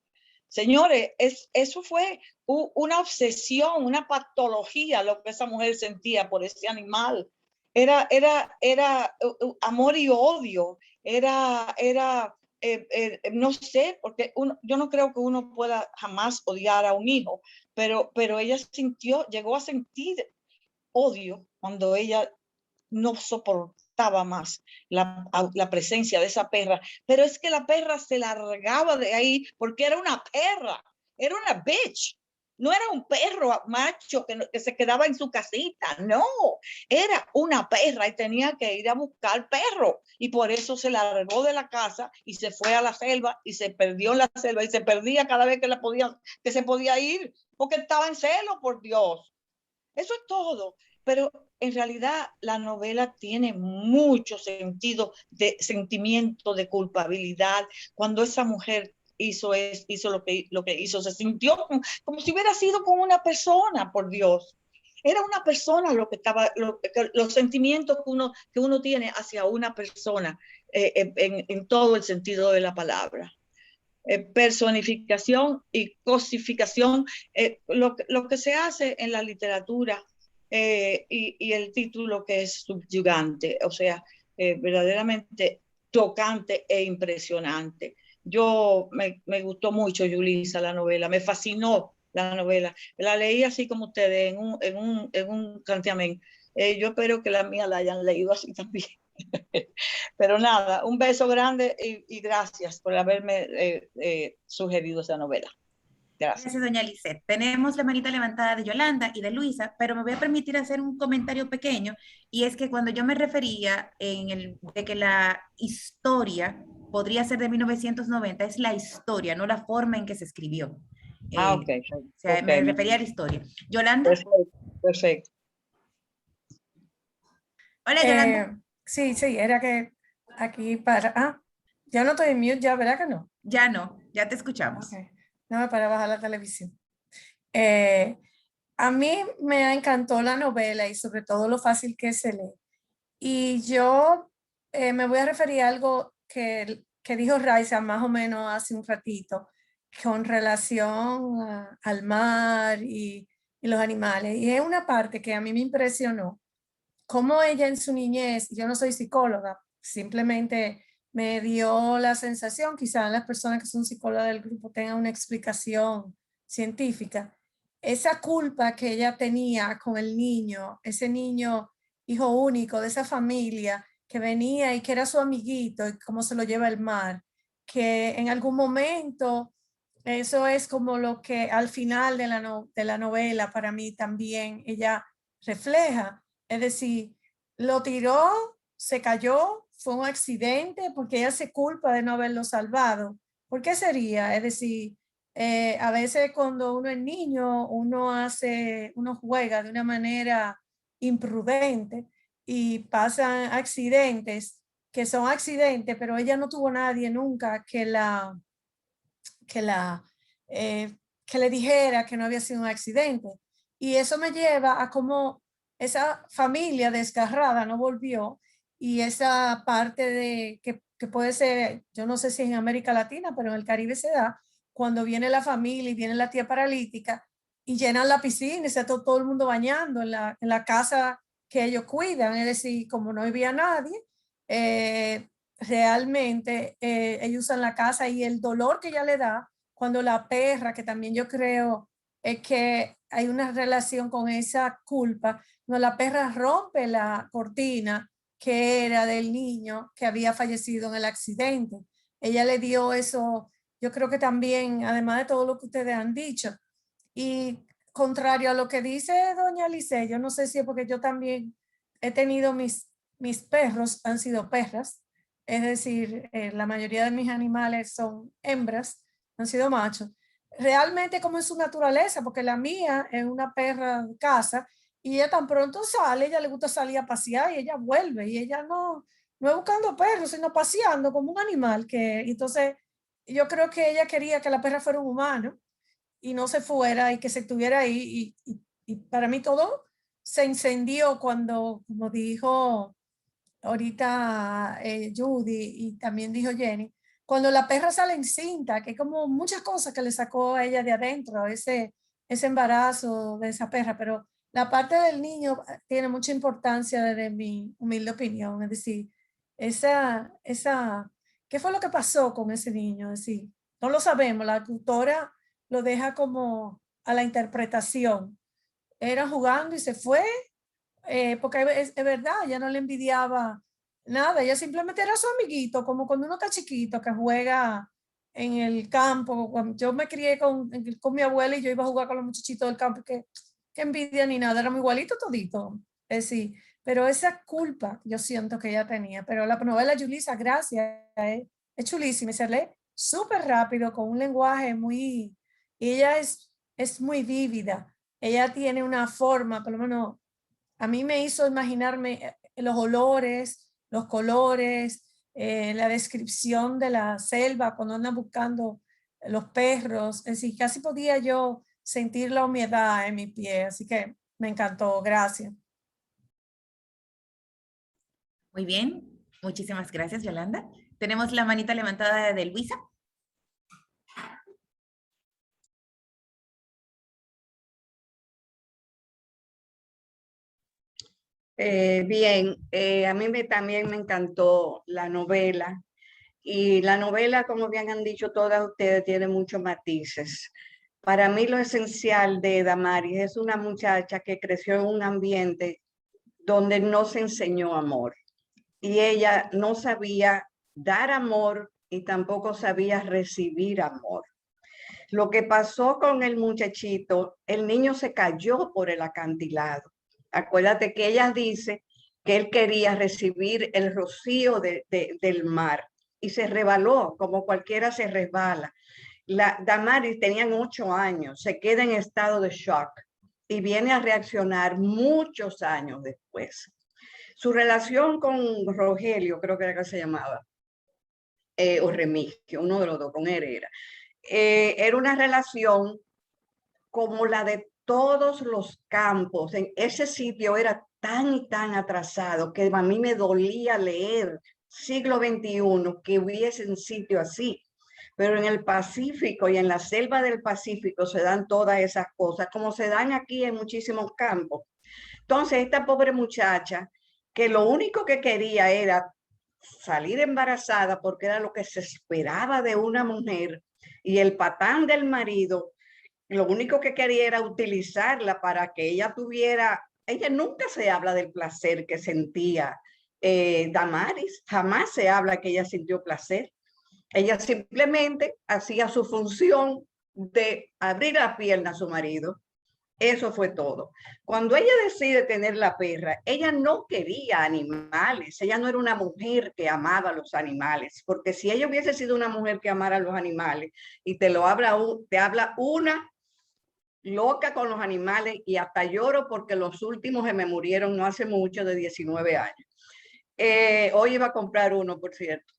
S6: Señores, eso fue una obsesión, una patología lo que esa mujer sentía por ese animal. Era amor y odio, no sé, porque yo no creo que uno pueda jamás odiar a un hijo, pero ella llegó a sentir odio cuando ella no soportaba más la presencia de esa perra, pero es que la perra se largaba de ahí porque era una perra, era una bitch, no era un perro macho que se quedaba en su casita, no, era una perra y tenía que ir a buscar perro y por eso se largó de la casa y se fue a la selva y se perdió en la selva y se perdía cada vez que se podía ir porque estaba en celo, por Dios. Eso es todo. Pero en realidad la novela tiene mucho sentimiento de culpabilidad. Cuando esa mujer hizo lo que hizo, se sintió como si hubiera sido con una persona, por Dios. Era una persona los sentimientos que uno tiene hacia una persona en todo el sentido de la palabra. Personificación y cosificación, lo que se hace en la literatura y el título que es subyugante, o sea, verdaderamente tocante e impresionante. Me gustó mucho, Yulisa, la novela, me fascinó la novela. La leí así como ustedes, en un santiamén. Yo espero que la mía la hayan leído así también. Pero nada, un beso grande y gracias por haberme sugerido esa novela. Gracias.
S3: Gracias, doña Lisette. Tenemos la manita levantada de Yolanda y de Luisa, pero me voy a permitir hacer un comentario pequeño, y es que cuando yo me refería de que la historia podría ser de 1990, es la historia, no la forma en que se escribió.
S6: Ok.
S3: O sea, me refería a la historia. Yolanda.
S6: Perfecto.
S3: Hola, Yolanda.
S7: Sí, era que aquí yo no estoy en mute ya, ¿verdad que no?
S3: Ya no, ya te escuchamos.
S7: Okay. No, para bajar la televisión. A mí me encantó la novela y sobre todo lo fácil que se lee. Y yo me voy a referir a algo que dijo Raiza más o menos hace un ratito con relación al mar y los animales. Y es una parte que a mí me impresionó. Cómo ella en su niñez, yo no soy psicóloga, simplemente me dio la sensación, quizás las personas que son psicólogas del grupo tengan una explicación científica, esa culpa que ella tenía con el niño, ese niño hijo único de esa familia que venía y que era su amiguito y cómo se lo lleva el mar, que en algún momento eso es como lo que al final de la novela para mí también ella refleja. Es decir, lo tiró, se cayó, fue un accidente porque ella se culpa de no haberlo salvado. ¿Por qué sería? Es decir, a veces cuando uno es niño, uno juega de una manera imprudente y pasan accidentes que son accidentes, pero ella no tuvo nadie nunca que le dijera que no había sido un accidente. Y eso me lleva a cómo esa familia desgarrada no volvió, y esa parte de que puede ser, yo no sé si en América Latina, pero en el Caribe se da, cuando viene la familia y viene la tía paralítica y llenan la piscina y está todo el mundo bañando en la casa que ellos cuidan. Es decir, como no había nadie, realmente ellos usan la casa, y el dolor que ella le da cuando la perra, que también yo creo es que hay una relación con esa culpa, no, la perra rompe la cortina que era del niño que había fallecido en el accidente. Ella le dio eso, yo creo que también, además de todo lo que ustedes han dicho. Y contrario a lo que dice doña Lice, yo no sé si es porque yo también he tenido mis perros, han sido perras, es decir, la mayoría de mis animales son hembras, han sido machos. realmente como es su naturaleza, porque la mía es una perra de casa y ella tan pronto sale, ella le gusta salir a pasear y ella vuelve y ella no es buscando perros, sino paseando como un animal. Entonces yo creo que ella quería que la perra fuera un humano y no se fuera y que se estuviera ahí y para mí todo se encendió cuando, como dijo ahorita Judy y también dijo Jenny, cuando la perra sale encinta, que como muchas cosas que le sacó a ella de adentro, ese embarazo de esa perra, pero la parte del niño tiene mucha importancia desde mi humilde opinión, es decir, ¿qué fue lo que pasó con ese niño? Es decir, no lo sabemos, la tutora lo deja como a la interpretación. Era jugando y se fue, porque es verdad, ella no le envidiaba nada, ella simplemente era su amiguito, como cuando uno está chiquito que juega en el campo. Cuando yo me crié con mi abuela y yo iba a jugar con los muchachitos del campo, que envidia ni nada, éramos igualitos todito. Es decir, pero esa culpa yo siento que ella tenía. Pero la novela Yulisa, gracias, es chulísima y se lee súper rápido, con un lenguaje muy, y ella es muy vívida. Ella tiene una forma, por lo menos a mí me hizo imaginarme los olores, los colores, la descripción de la selva cuando andan buscando los perros. Es decir, casi podía yo sentir la humedad en mi pie. Así que me encantó. Gracias.
S3: Muy bien. Muchísimas gracias, Yolanda. Tenemos la manita levantada de Luisa.
S8: Bien, a mí también me encantó la novela y la novela, como bien han dicho todas ustedes, tiene muchos matices. Para mí lo esencial de Damaris es una muchacha que creció en un ambiente donde no se enseñó amor y ella no sabía dar amor y tampoco sabía recibir amor. Lo que pasó con el muchachito, el niño se cayó por el acantilado. Acuérdate que ella dice que él quería recibir el rocío del mar y se resbaló, como cualquiera se resbala. Damaris tenían 8 años, se queda en estado de shock y viene a reaccionar muchos años después. Su relación con Rogelio, creo que era que se llamaba, o Remigio, uno de los dos, con él era una relación como la de todos los campos. En ese sitio era tan y tan atrasado que a mí me dolía leer siglo XXI que hubiese un sitio así. Pero en el Pacífico y en la selva del Pacífico se dan todas esas cosas, como se dan aquí en muchísimos campos. Entonces, esta pobre muchacha, que lo único que quería era salir embarazada porque era lo que se esperaba de una mujer, y el patán del marido lo único que quería era utilizarla para que ella tuviera, ella nunca se habla del placer que sentía Damaris, jamás se habla que ella sintió placer. Ella simplemente hacía su función de abrir la pierna a su marido. Eso fue todo. Cuando ella decide tener la perra, ella no quería animales. Ella no era una mujer que amaba a los animales, porque si ella hubiese sido una mujer que amara a los animales y te habla una loca con los animales, y hasta lloro porque los últimos se me murieron no hace mucho, de 19 años. Hoy iba a comprar uno, por cierto.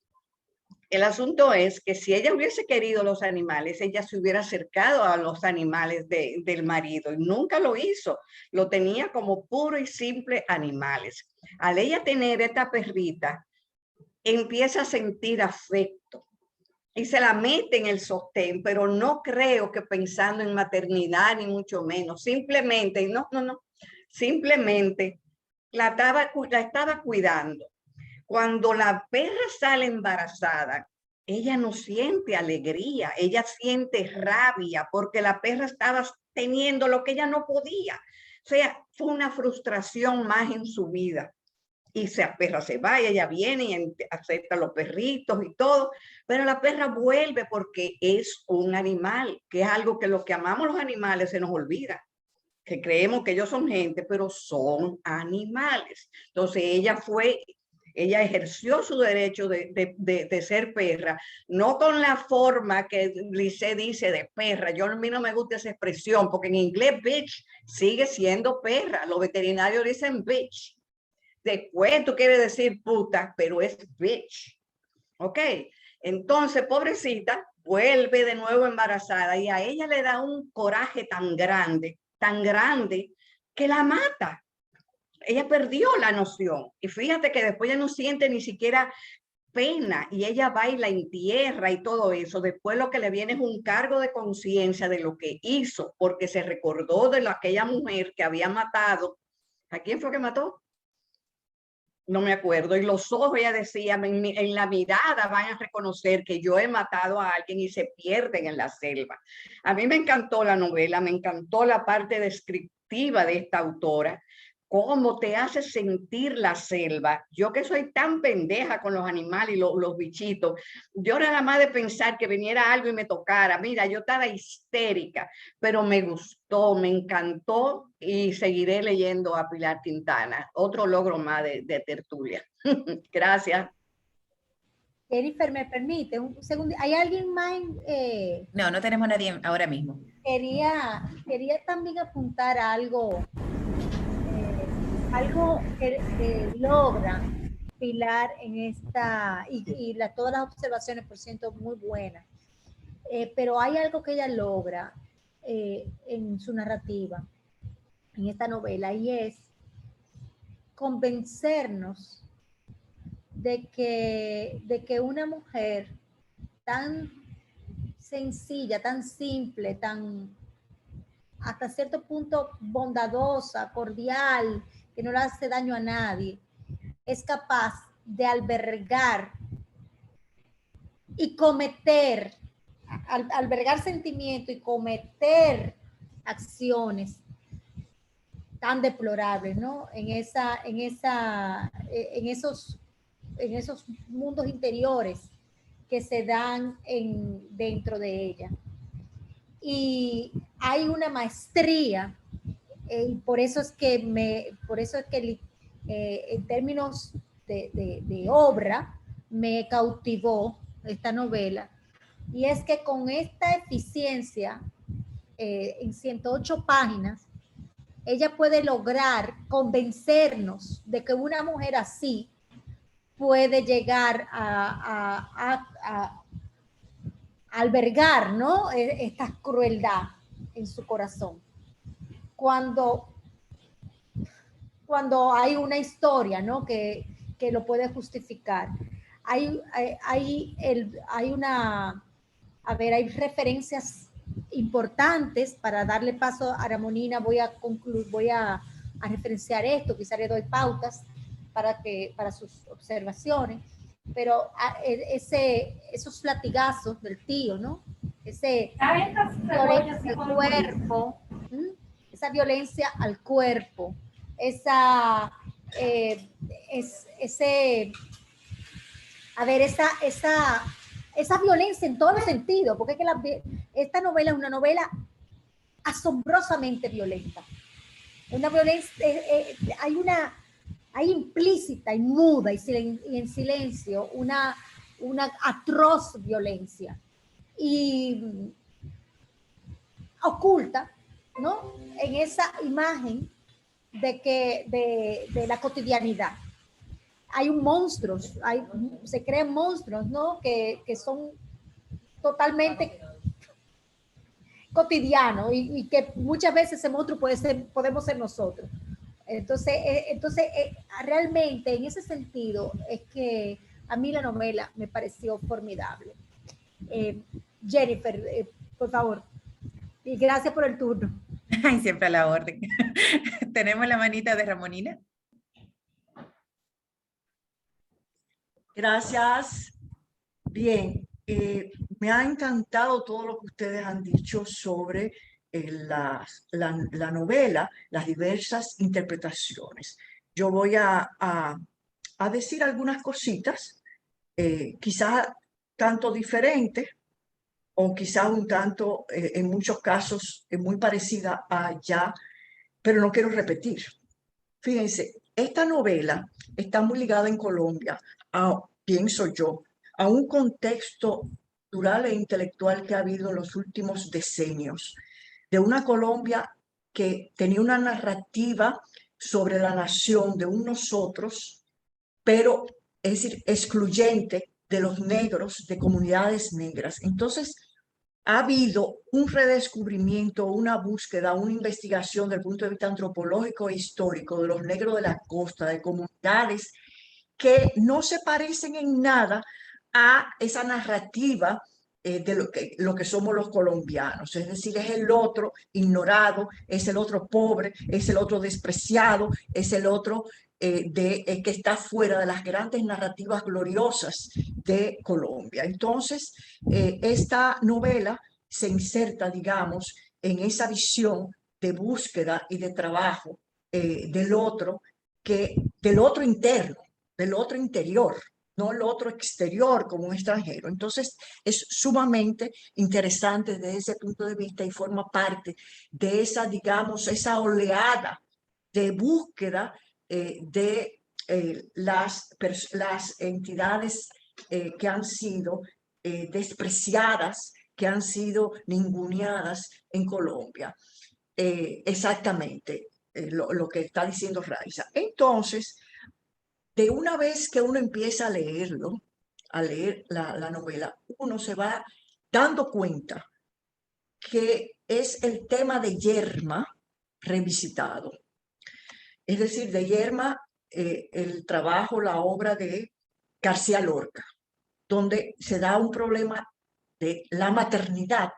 S8: El asunto es que si ella hubiese querido los animales, ella se hubiera acercado a los animales del marido y nunca lo hizo. Lo tenía como puro y simple animales. Al ella tener esta perrita, empieza a sentir afecto y se la mete en el sostén, pero no creo que pensando en maternidad ni mucho menos. Simplemente, simplemente la estaba cuidando. Cuando la perra sale embarazada, ella no siente alegría, ella siente rabia porque la perra estaba teniendo lo que ella no podía. O sea, fue una frustración más en su vida. Y la perra se va y ella viene y acepta a los perritos y todo, pero la perra vuelve porque es un animal, que es algo que lo que amamos los animales se nos olvida, que creemos que ellos son gente, pero son animales. Entonces ella fue Ella ejerció su derecho de ser perra, no con la forma que Lisset dice de perra. Yo a mí no me gusta esa expresión, porque en inglés bitch sigue siendo perra. Los veterinarios dicen bitch. Después tú quieres decir puta, pero es bitch. ¿Ok? Entonces, pobrecita, vuelve de nuevo embarazada y a ella le da un coraje tan grande, que la mata. Ella perdió la noción. Y fíjate que después ya no siente ni siquiera pena y ella baila en tierra y todo eso. Después lo que le viene es un cargo de conciencia de lo que hizo, porque se recordó de aquella mujer que había matado. ¿A quién fue que mató? No me acuerdo. Y los ojos, ella decía, en la mirada van a reconocer que yo he matado a alguien, y se pierden en la selva. A mí me encantó la novela, me encantó la parte descriptiva de esta autora, cómo te hace sentir la selva. Yo que soy tan pendeja con los animales y los bichitos, yo nada más de pensar que viniera algo y me tocara, mira, yo estaba histérica, pero me gustó, me encantó, y seguiré leyendo a Pilar Quintana. Otro logro más de tertulia. Gracias.
S1: Jennifer, ¿me permite un segundo? ¿Hay alguien más?
S3: No, no tenemos nadie ahora mismo.
S1: Quería también apuntar a algo que logra Pilar en esta, todas las observaciones, por cierto, muy buenas, pero hay algo que ella logra en su narrativa, en esta novela, y es convencernos de que una mujer tan sencilla, tan simple, tan hasta cierto punto bondadosa, cordial, que no le hace daño a nadie, es capaz de albergar y cometer, albergar sentimientos y cometer acciones tan deplorables, ¿no? En esos mundos interiores que se dan dentro de ella. Y hay una maestría, por eso es que en términos de obra me cautivó esta novela, y es que con esta eficiencia, en 108 páginas, ella puede lograr convencernos de que una mujer así puede llegar a albergar, ¿no?, esta crueldad en su corazón. Cuando hay una historia, ¿no?, que lo puede justificar. Hay referencias importantes. Para darle paso a Ramonina, voy a referenciar esto, quizá le doy pautas para sus observaciones, pero esos latigazos del tío, ¿no? Esa violencia al cuerpo, esa violencia en todos los sentidos, porque es que esta novela es una novela asombrosamente violenta. Una violencia, hay implícita y muda y en silencio una atroz violencia, y oculta, ¿no?, en esa imagen de la cotidianidad. Hay monstruos, se crean monstruos, ¿no?, que son totalmente cotidianos, y que muchas veces ese monstruo podemos ser nosotros. Entonces, realmente en ese sentido es que a mí la novela me pareció formidable. Jennifer, por favor, y gracias por el turno.
S3: Ay, siempre a la orden. Tenemos la manita de Ramonina.
S9: Gracias. Bien, me ha encantado todo lo que ustedes han dicho sobre la novela, las diversas interpretaciones. Yo voy a decir algunas cositas, quizás tanto diferentes, o quizás un tanto, en muchos casos, muy parecida a ya, pero no quiero repetir. Fíjense, esta novela está muy ligada en Colombia, pienso yo, a un contexto cultural e intelectual que ha habido en los últimos decenios, de una Colombia que tenía una narrativa sobre la nación de un nosotros, pero es decir, excluyente de los negros, de comunidades negras. Entonces, ha habido un redescubrimiento, una búsqueda, una investigación desde el punto de vista antropológico e histórico de los negros de la costa, de comunidades que no se parecen en nada a esa narrativa de lo que somos los colombianos. Es decir, es el otro ignorado, es el otro pobre, es el otro despreciado, es el otro que está fuera de las grandes narrativas gloriosas de Colombia. Entonces, esta novela se inserta, digamos, en esa visión de búsqueda y de trabajo del otro interno, del otro interior, no el otro exterior como un extranjero. Entonces, es sumamente interesante desde ese punto de vista y forma parte de esa, digamos, esa oleada de búsqueda de las entidades que han sido despreciadas, que han sido ninguneadas en Colombia. Exactamente lo que está diciendo Raiza. Entonces, de una vez que uno empieza a leerlo, a leer la novela, uno se va dando cuenta que es el tema de Yerma revisitado. Es decir, de Yerma, el trabajo, la obra de García Lorca, donde se da un problema de la maternidad,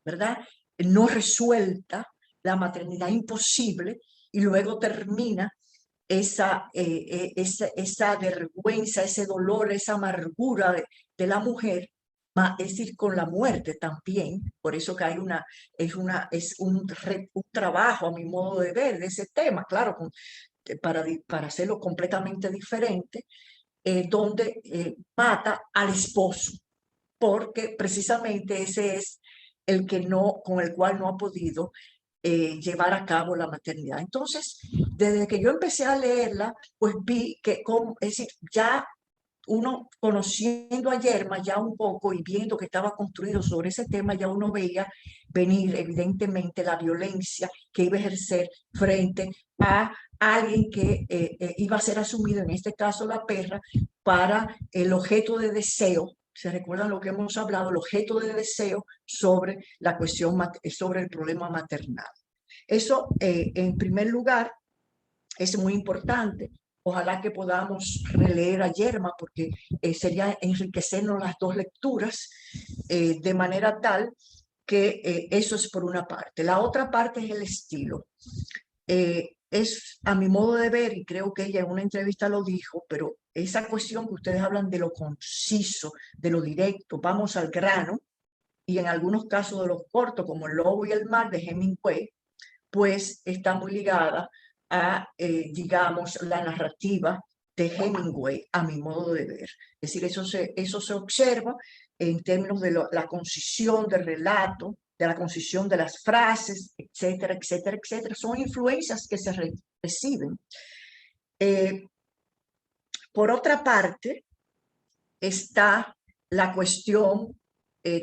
S9: ¿verdad? No resuelta, la maternidad imposible, y luego termina esa vergüenza, ese dolor, esa amargura de la mujer, es decir, con la muerte también. Por eso que hay un trabajo, a mi modo de ver, de ese tema, claro, para hacerlo completamente diferente, donde mata al esposo, porque precisamente ese es con el cual no ha podido llevar a cabo la maternidad. Entonces, desde que yo empecé a leerla, pues vi que, es decir, ya uno conociendo a Yerma ya un poco y viendo que estaba construido sobre ese tema, ya uno veía venir evidentemente la violencia que iba a ejercer frente a alguien que iba a ser asumido, en este caso la perra, para el objeto de deseo. ¿Se recuerdan lo que hemos hablado? El objeto de deseo sobre la cuestión, sobre el problema maternal. Eso, en primer lugar, es muy importante. Ojalá que podamos releer a Yerma, porque sería enriquecernos las dos lecturas de manera tal que eso es por una parte. La otra parte es el estilo. Es a mi modo de ver, y creo que ella en una entrevista lo dijo, pero esa cuestión que ustedes hablan de lo conciso, de lo directo, vamos al grano, y en algunos casos de los cortos, como El lobo y el mar de Hemingway, pues está muy ligada a, digamos, la narrativa de Hemingway, a mi modo de ver. Es decir, eso se observa en términos de la concisión del relato, de la concisión de las frases, etcétera, etcétera, etcétera. Son influencias que se reciben. Por otra parte, está la cuestión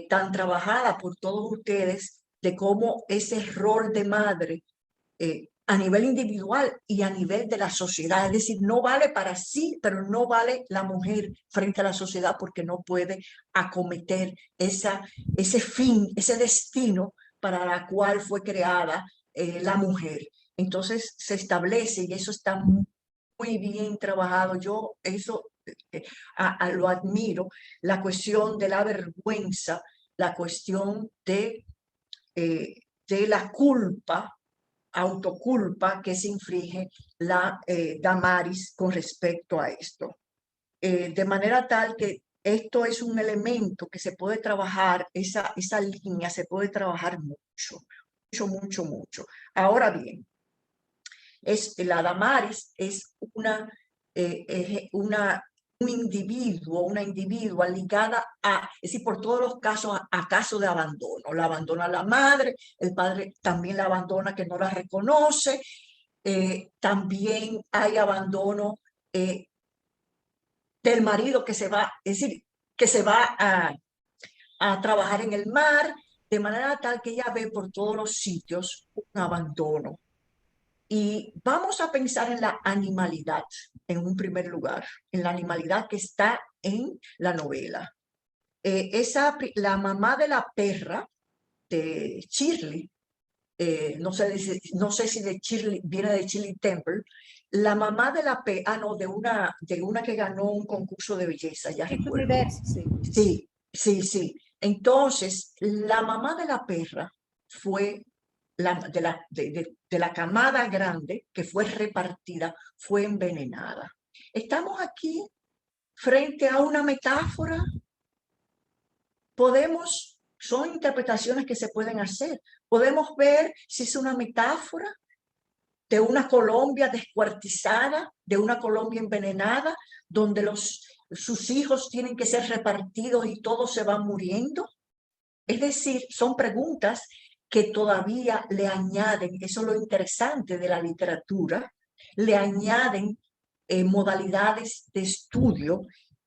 S9: tan trabajada por todos ustedes de cómo ese rol de madre a nivel individual y a nivel de la sociedad, es decir, no vale para sí, pero no vale la mujer frente a la sociedad porque no puede acometer ese fin, ese destino para la cual fue creada la mujer. Entonces se establece, y eso está muy bien trabajado, yo eso lo admiro, la cuestión de la vergüenza, la cuestión de la culpa, autoculpa que se inflige la Damaris con respecto a esto. De manera tal que esto es un elemento que se puede trabajar, esa línea se puede trabajar mucho, mucho, mucho, mucho. Ahora bien, la Damaris es una individua ligada a, es decir, por todos los casos, a casos de abandono. La abandona la madre, el padre también la abandona, que no la reconoce, También hay abandono del marido que se va, es decir, que se va a trabajar en el mar, de manera tal que ella ve por todos los sitios un abandono. Y vamos a pensar en la animalidad, en un primer lugar, en la animalidad que está en la novela. La mamá de la perra, de Shirley, no sé si de Shirley, viene de Shirley Temple, la mamá de la perra, no, de una que ganó un concurso de belleza, ya recuerdo. Sí. Entonces, la mamá de la perra fue de la camada grande que fue repartida, fue envenenada. Estamos aquí frente a una metáfora. Son interpretaciones que se pueden hacer. Podemos ver si es una metáfora de una Colombia descuartizada, de una Colombia envenenada, donde sus hijos tienen que ser repartidos y todos se van muriendo. Es decir, son preguntas que todavía le añaden, eso es lo interesante de la literatura, le añaden modalidades de estudio,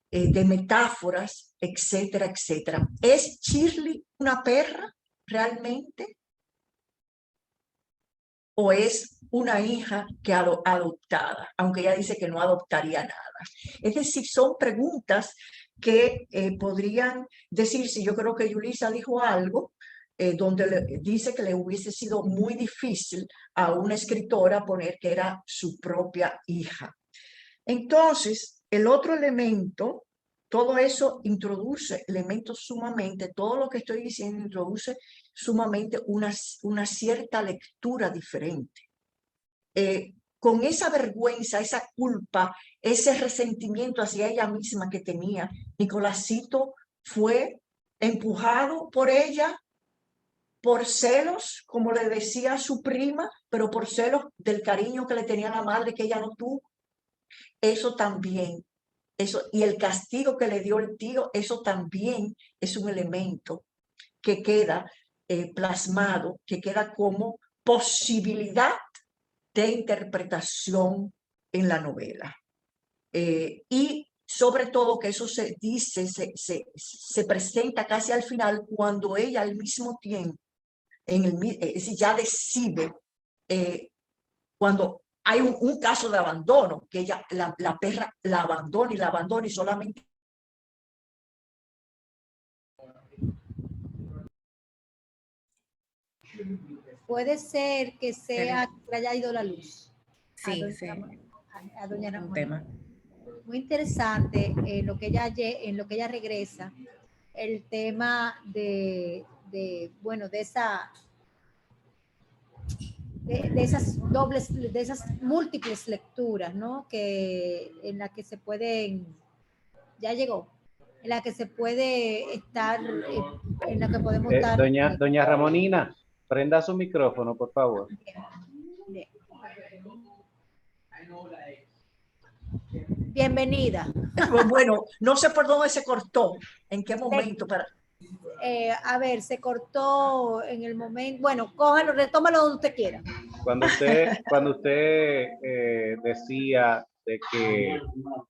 S9: de metáforas, etcétera, etcétera. ¿Es Shirley una perra realmente? ¿O es una hija que adoptada? Aunque ella dice que no adoptaría nada. Es decir, son preguntas que podrían decirse. Yo creo que Yulisa dijo algo donde dice que le hubiese sido muy difícil a una escritora poner que era su propia hija. Entonces, el otro elemento, todo eso introduce elementos sumamente, todo lo que estoy diciendo introduce sumamente una cierta lectura diferente. Con esa vergüenza, esa culpa, ese resentimiento hacia ella misma que tenía, Nicolásito fue empujado por ella, por celos, como le decía a su prima, pero por celos del cariño que le tenía la madre que ella no tuvo. Eso también, y el castigo que le dio el tío, eso también es un elemento que queda plasmado, que queda como posibilidad de interpretación en la novela. Y sobre todo que eso se dice, se presenta casi al final, cuando ella al mismo tiempo, ya decide, cuando hay un caso de abandono, que ella, la perra la abandona y solamente...
S1: Puede ser que sea que haya ido la luz.
S3: Sí,
S1: a doña Ramón.
S3: Un tema.
S1: Muy interesante en lo que ella regresa, el tema de esas múltiples lecturas, ¿no? En la que se pueden, ya llegó, en la que se puede estar, en la que podemos estar.
S2: Doña Ramonina, prenda su micrófono, por favor.
S1: Bien. Bienvenida.
S9: Bueno, no sé por dónde se cortó, en qué momento.
S1: A ver, se cortó en el momento, bueno, cójalo, retómalo donde usted quiera.
S2: Cuando usted decía de que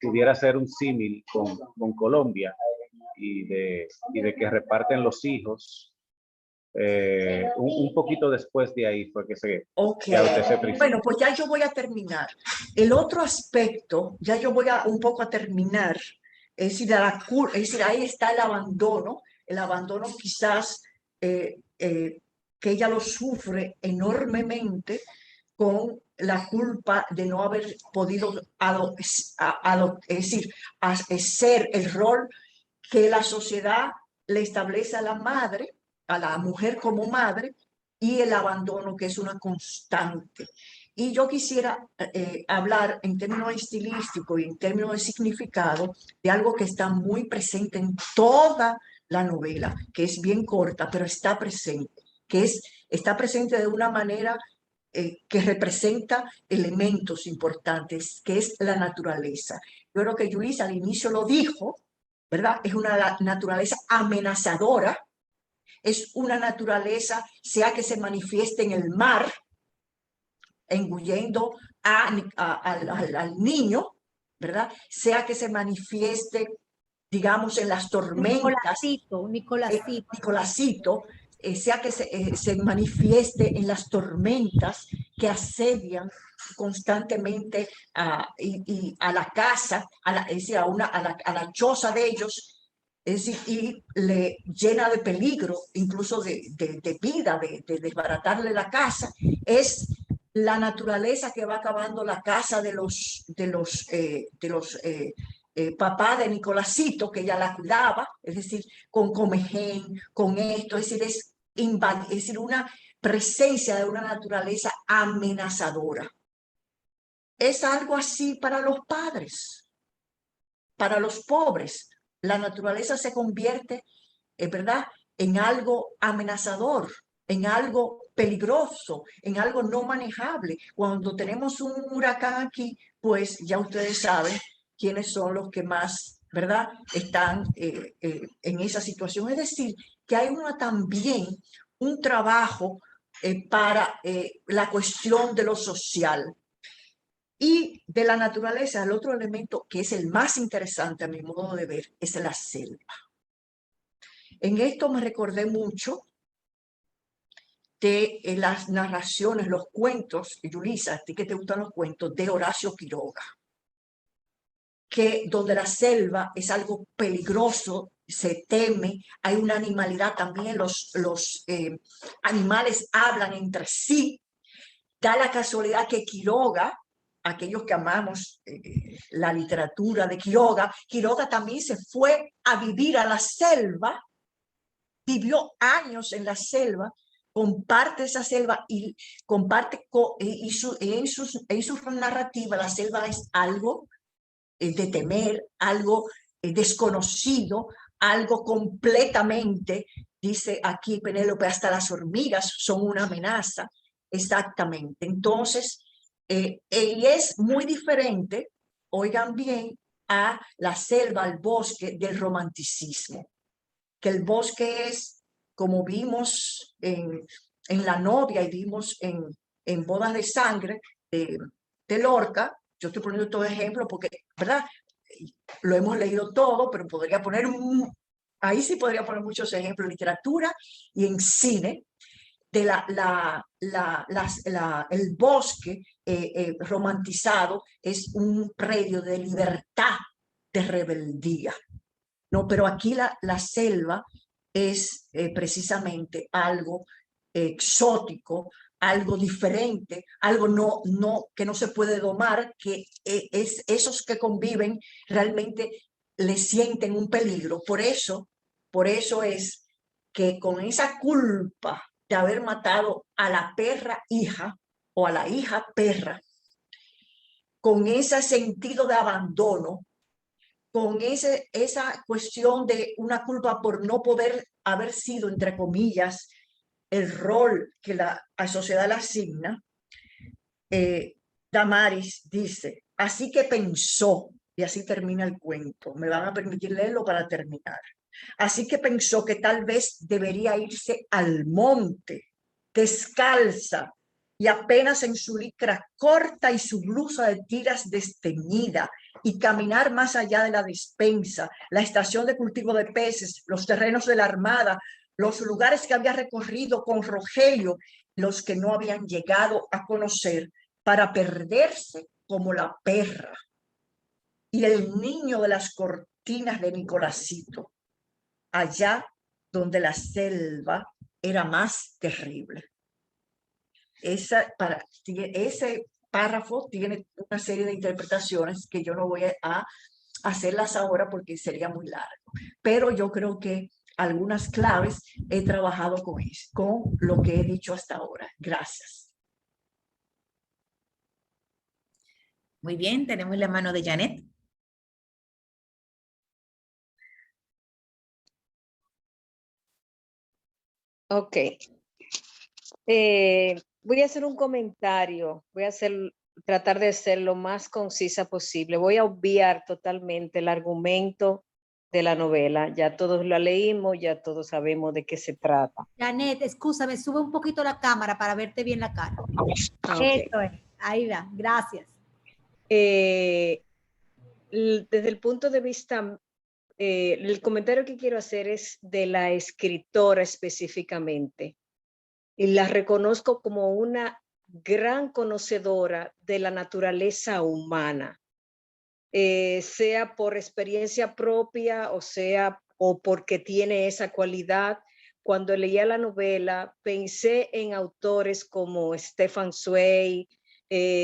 S2: pudiera ser un símil con Colombia y de que reparten los hijos, un poquito después de ahí fue que usted se tristó.
S9: Bueno, pues ya yo voy a terminar. El otro aspecto, ya yo voy un poco a terminar, es decir, ahí está el abandono quizás que ella lo sufre enormemente con la culpa de no haber podido hacer el rol que la sociedad le establece a la madre, a la mujer como madre, y el abandono que es una constante. Y yo quisiera hablar en términos estilísticos y en términos de significado de algo que está muy presente en toda la novela, que es bien corta, pero está presente, está presente de una manera que representa elementos importantes, que es la naturaleza. Yo creo que Yulisa al inicio lo dijo, ¿verdad? Es una naturaleza amenazadora, es una naturaleza, sea que se manifieste en el mar, engullendo al niño, ¿verdad? Sea que se manifieste, digamos, en las tormentas. Nicolásito, sea que se manifieste en las tormentas que asedian constantemente a la casa, es decir, a la choza de ellos, es decir, y le llena de peligro, incluso de vida, de desbaratarle la casa. Es la naturaleza que va acabando la casa de los papá de Nicolásito, que ella la cuidaba, es decir, con Comején, con esto, es decir, una presencia de una naturaleza amenazadora. Es algo así para los padres, para los pobres. La naturaleza se convierte, ¿verdad?, en algo amenazador, en algo peligroso, en algo no manejable. Cuando tenemos un huracán aquí, pues ya ustedes saben quiénes son los que más, ¿verdad?, están en esa situación. Es decir, que hay también un trabajo para la cuestión de lo social. Y de la naturaleza, el otro elemento que es el más interesante a mi modo de ver es la selva. En esto me recordé mucho de las narraciones, los cuentos, Yulisa, a ti que te gustan los cuentos, de Horacio Quiroga, que donde la selva es algo peligroso, se teme, hay una animalidad también, los animales hablan entre sí. Da la casualidad que Quiroga, aquellos que amamos la literatura de Quiroga, Quiroga también se fue a vivir a la selva, vivió años en la selva, comparte esa selva y comparte en sus narrativas. La selva es algo de temer, algo desconocido, algo completamente, dice aquí Penélope, hasta las hormigas son una amenaza. Exactamente. Entonces, y es muy diferente, oigan bien, a la selva, al bosque del romanticismo, que el bosque es, como vimos en La novia y vimos en Bodas de Sangre de Lorca. Yo estoy poniendo todo ejemplo porque, ¿verdad?, lo hemos leído todo, pero podría poner, ahí sí podría poner muchos ejemplos en literatura y en cine, de el bosque romantizado es un predio de libertad, de rebeldía. No, pero aquí la selva es precisamente algo exótico, algo diferente, algo que no se puede domar, que es esos que conviven realmente le sienten un peligro. Por eso es que con esa culpa de haber matado a la perra hija o a la hija perra, con ese sentido de abandono, con esa cuestión de una culpa por no poder haber sido, entre comillas, el rol que la sociedad le asigna, Damaris dice, así que pensó, y así termina el cuento, me van a permitir leerlo para terminar. Así que pensó que tal vez debería irse al monte, descalza, y apenas en su licra corta y su blusa de tiras desteñida, y caminar más allá de la despensa, la estación de cultivo de peces, los terrenos de la Armada, los lugares que había recorrido con Rogelio, los que no habían llegado a conocer, para perderse como la perra y el niño de las cortinas de Nicolásito, allá donde la selva era más terrible. Ese párrafo tiene una serie de interpretaciones que yo no voy a hacerlas ahora porque sería muy largo, pero yo creo que algunas claves he trabajado con lo que he dicho hasta ahora. Gracias.
S3: Muy bien, tenemos la mano de Janet.
S10: Ok. Voy a hacer un comentario, tratar de ser lo más concisa posible. Voy a obviar totalmente el argumento de la novela. Ya todos la leímos, ya todos sabemos de qué se trata.
S1: Janet, escúchame, sube un poquito la cámara para verte bien la cara.
S10: Okay.
S1: Eso es, ahí va, gracias.
S10: Desde el punto de vista, el comentario que quiero hacer es de la escritora específicamente. Y la reconozco como una gran conocedora de la naturaleza humana, sea por experiencia propia o porque tiene esa cualidad. Cuando leía la novela, pensé en autores como Stefan Zweig,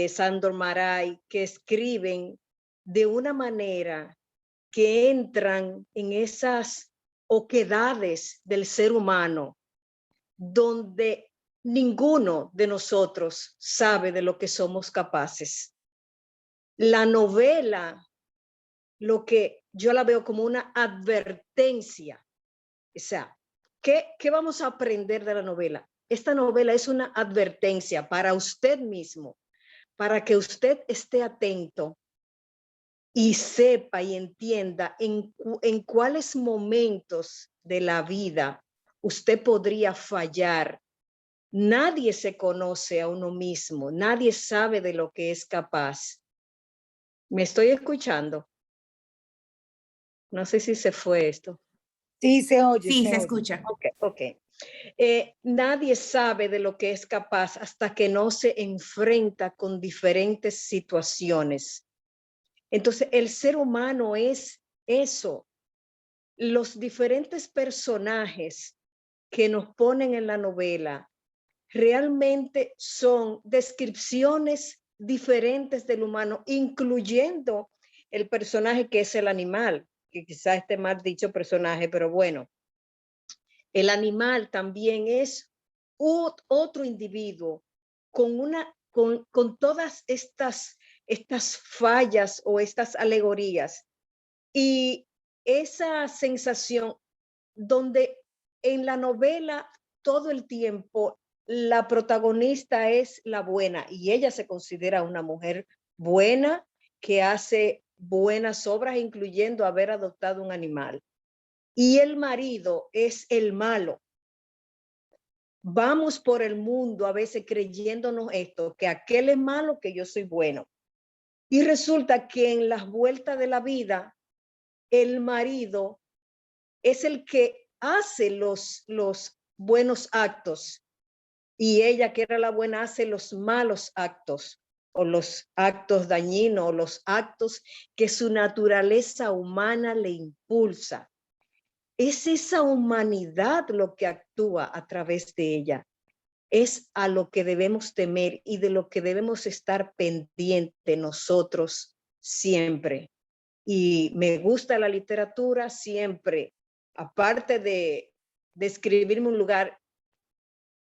S10: Sandor Maray, que escriben de una manera que entran en esas oquedades del ser humano, donde ninguno de nosotros sabe de lo que somos capaces. La novela, lo que yo la veo como una advertencia. O sea, ¿qué vamos a aprender de la novela? Esta novela es una advertencia para usted mismo, para que usted esté atento y sepa y entienda en cuáles momentos de la vida usted podría fallar. Nadie se conoce a uno mismo, nadie sabe de lo que es capaz. ¿Me estoy escuchando? No sé si se fue esto.
S11: Sí, se oye.
S3: Sí, se escucha.
S10: Ok. Nadie sabe de lo que es capaz hasta que no se enfrenta con diferentes situaciones. Entonces, el ser humano es eso. Los diferentes personajes que nos ponen en la novela realmente son descripciones diferentes del humano, incluyendo el personaje que es el animal, que quizás esté mal dicho personaje, pero bueno, el animal también es otro individuo con todas estas fallas o estas alegorías, y esa sensación donde en la novela todo el tiempo la protagonista es la buena y ella se considera una mujer buena que hace buenas obras, incluyendo haber adoptado un animal. Y el marido es el malo. Vamos por el mundo a veces creyéndonos esto, que aquel es malo, que yo soy bueno. Y resulta que en las vueltas de la vida, el marido es el que hace los buenos actos y ella, que era la buena, hace los malos actos o los actos dañinos o los actos que su naturaleza humana le impulsa. Es esa humanidad lo que actúa a través de ella. Es a lo que debemos temer y de lo que debemos estar pendiente nosotros siempre. Y me gusta la literatura siempre, aparte de describirme un lugar,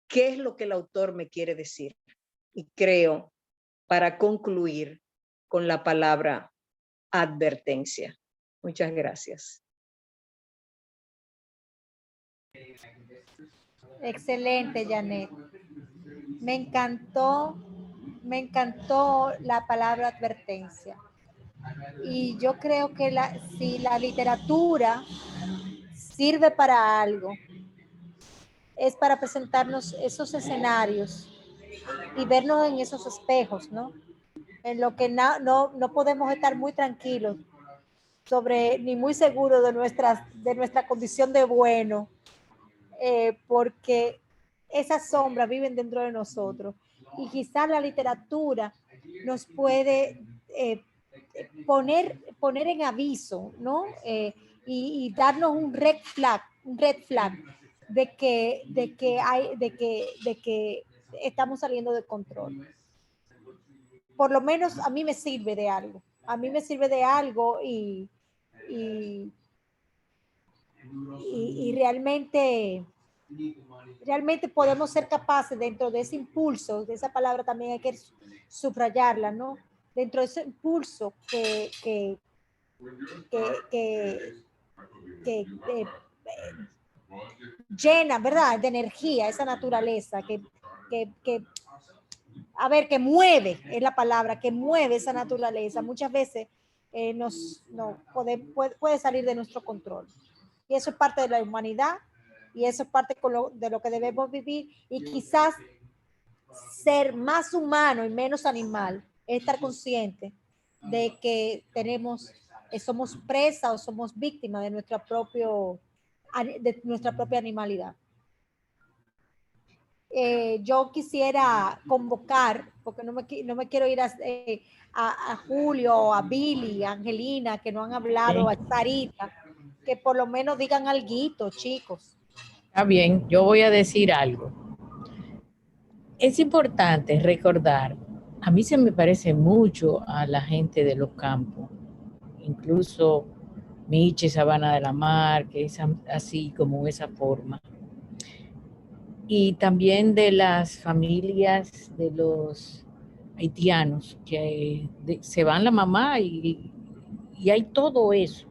S10: ¿qué es lo que el autor me quiere decir? Y creo, para concluir, con la palabra advertencia. Muchas gracias.
S1: Excelente, Janet. Me encantó la palabra advertencia. Y yo creo que si la literatura sirve para algo, es para presentarnos esos escenarios y vernos en esos espejos, ¿no? En lo que no podemos estar muy tranquilos ni muy seguros de nuestra condición de bueno, porque esas sombras viven dentro de nosotros. Y quizás la literatura nos puede poner en aviso, ¿no? Y darnos un red flag de que estamos saliendo de control. Por lo menos a mí me sirve de algo. Y realmente podemos ser capaces dentro de ese impulso, de esa palabra también hay que subrayarla, ¿no? Dentro de ese impulso que llena, ¿verdad? De energía, esa naturaleza que mueve, es la palabra, que mueve esa naturaleza. Muchas veces puede salir de nuestro control. Y eso es parte de la humanidad y eso es parte de lo que debemos vivir, y quizás ser más humano y menos animal es estar consciente de que somos presa o somos víctimas de nuestra propia animalidad. Yo quisiera convocar, porque no me quiero ir a Julio, a Billy, a Angelina, que no han hablado, a Sarita, que por lo menos digan alguito, chicos.
S11: Está bien, yo voy a decir algo. Es importante recordar, a mí se me parece mucho a la gente de los campos, incluso Miche, Sabana de la Mar, que es así como esa forma. Y también de las familias de los haitianos, que se van la mamá y hay todo eso.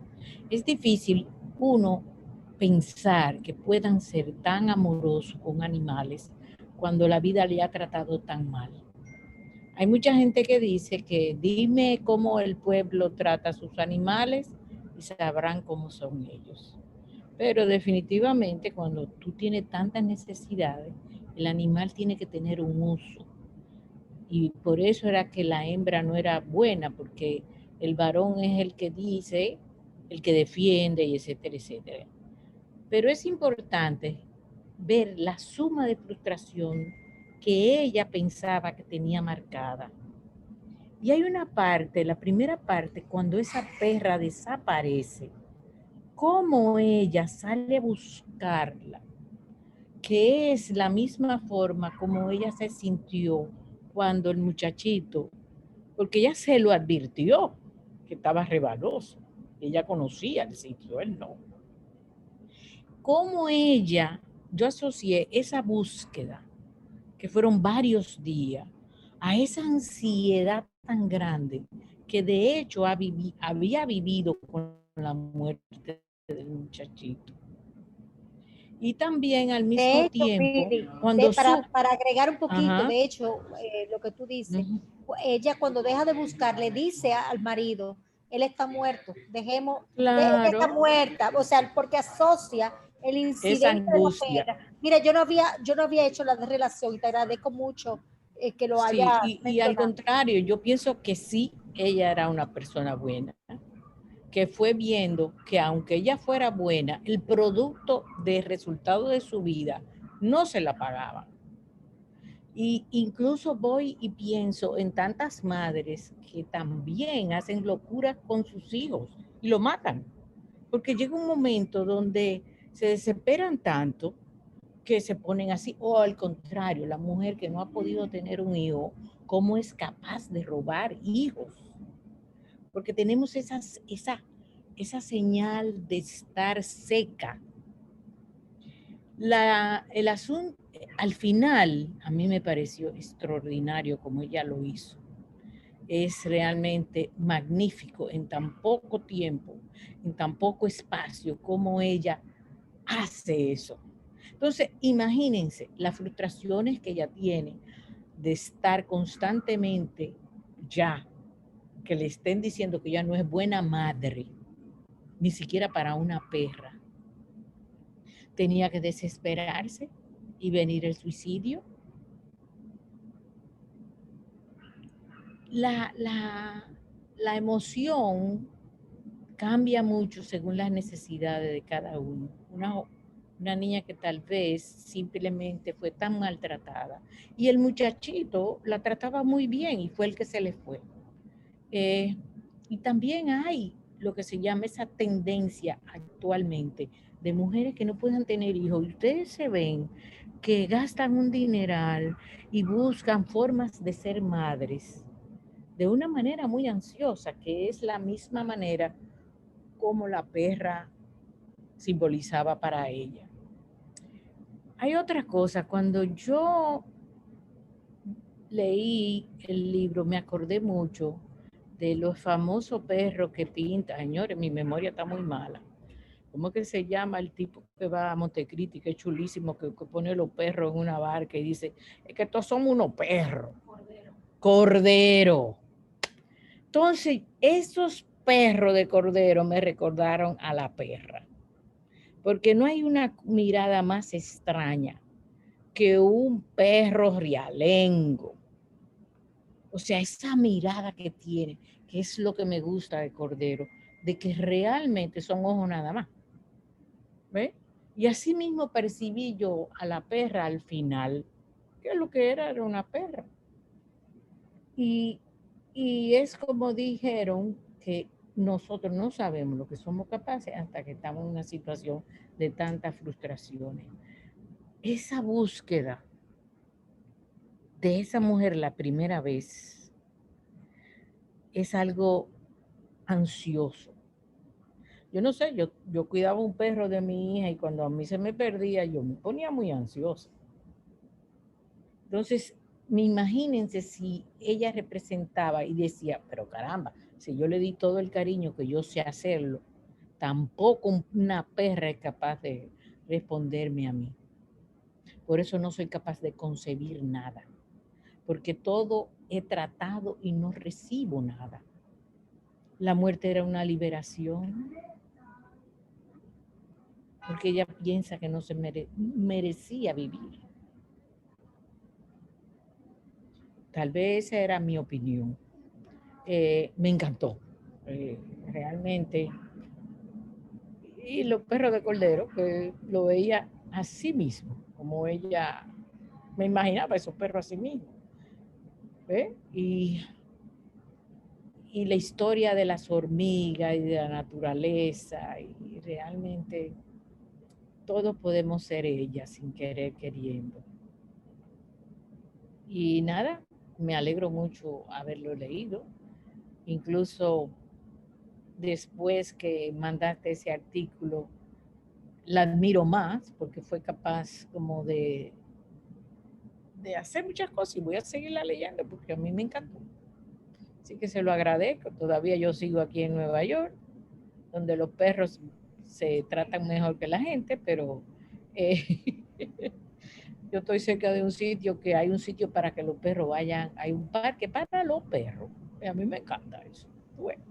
S11: Es difícil uno pensar que puedan ser tan amorosos con animales cuando la vida le ha tratado tan mal. Hay mucha gente que dice que dime cómo el pueblo trata a sus animales y sabrán cómo son ellos. Pero definitivamente cuando tú tienes tantas necesidades, el animal tiene que tener un uso. Y por eso era que la hembra no era buena, porque el varón es el que dice, el que defiende, y etcétera, etcétera. Pero es importante ver la suma de frustración que ella pensaba que tenía marcada. Y hay una parte, la primera parte, cuando esa perra desaparece, cómo ella sale a buscarla, que es la misma forma como ella se sintió cuando el muchachito, porque ella se lo advirtió, que estaba rebaloso, ella conocía el sitio, él no. Cómo ella, yo asocié esa búsqueda, que fueron varios días, a esa ansiedad tan grande, que de hecho había vivido con la muerte del muchachito. Y también al mismo tiempo,
S1: Billy,
S11: cuando
S1: para agregar un poquito,
S11: Ajá.
S1: de hecho, lo que tú dices, ella cuando deja de buscar le dice al marido, él está muerto, ella está muerta, o sea, porque asocia el incidente de la perra. Mira, yo no había hecho la relación y te agradezco mucho que lo haya mencionado.
S11: Y al contrario, yo pienso que sí, ella era una persona buena, que fue viendo que aunque ella fuera buena, el producto de resultado de su vida no se la pagaban. Y incluso voy y pienso en tantas madres que también hacen locuras con sus hijos y lo matan, porque llega un momento donde se desesperan tanto que se ponen así, o al contrario, la mujer que no ha podido tener un hijo, ¿cómo es capaz de robar hijos? Porque tenemos esa señal de estar seca. El asunto, al final, a mí me pareció extraordinario como ella lo hizo. Es realmente magnífico en tan poco tiempo, en tan poco espacio, como ella hace eso. Entonces, imagínense las frustraciones que ella tiene de estar constantemente ya, que le estén diciendo que ella no es buena madre, ni siquiera para una perra. Tenía que desesperarse y venir el suicidio. La emoción cambia mucho según las necesidades de cada uno. Una niña que tal vez simplemente fue tan maltratada y el muchachito la trataba muy bien y fue el que se le fue. Y también hay lo que se llama esa tendencia actualmente de mujeres que no puedan tener hijos. Y ustedes se ven que gastan un dineral y buscan formas de ser madres de una manera muy ansiosa, que es la misma manera como la perra simbolizaba para ella. Hay otra cosa, cuando yo leí el libro me acordé mucho de los famosos perros que pinta. Señores, mi memoria está muy mala. ¿Cómo que se llama el tipo que va a Montecristi, que es chulísimo, que pone los perros en una barca y dice, es que estos somos unos perros? Cordero. Entonces, esos perros de Cordero me recordaron a la perra. Porque no hay una mirada más extraña que un perro realengo. O sea, esa mirada que tiene, que es lo que me gusta de Cordero, de que realmente son ojos nada más. ¿Ve? Y así mismo percibí yo a la perra al final, que lo que era una perra. Y es como dijeron que nosotros no sabemos lo que somos capaces hasta que estamos en una situación de tantas frustraciones. Esa búsqueda de esa mujer la primera vez es algo ansioso. Yo no sé, yo cuidaba un perro de mi hija y cuando a mí se me perdía, yo me ponía muy ansiosa. Entonces, imagínense si ella representaba y decía, pero caramba, si yo le di todo el cariño que yo sé hacerlo, tampoco una perra es capaz de responderme a mí. Por eso no soy capaz de concebir nada, porque todo he tratado y no recibo nada. La muerte era una liberación, porque ella piensa que no se merecía vivir. Tal vez esa era mi opinión. Me encantó, realmente. Y los perros de Cordero, que lo veía a sí mismo, como ella me imaginaba esos perros a sí mismo. ¿Ve? Y la historia de las hormigas y de la naturaleza, y realmente todos podemos ser ellas sin querer queriendo. Y nada, me alegro mucho haberlo leído. Incluso después que mandaste ese artículo, la admiro más porque fue capaz como de hacer muchas cosas y voy a seguirla leyendo porque a mí me encantó. Así que se lo agradezco. Todavía yo sigo aquí en Nueva York, donde los perros se tratan mejor que la gente, pero yo estoy cerca de un sitio que hay un sitio para que los perros vayan, hay un parque para los perros. A mí me encanta eso. Bueno.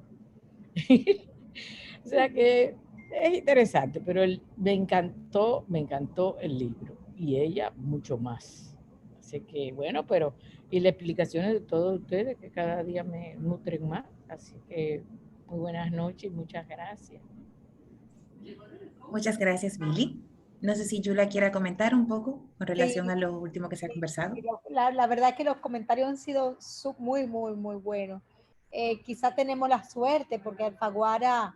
S11: O sea que es interesante, pero me encantó el libro y ella mucho más. Así que bueno, pero y las explicaciones de todos ustedes que cada día me nutren más. Así que muy buenas noches y muchas gracias.
S3: Muchas gracias, Billy. No sé si Yula quiera comentar un poco con relación a lo último que se ha conversado.
S1: La verdad es que los comentarios han sido muy, muy, muy buenos. Quizá tenemos la suerte porque Alfaguara,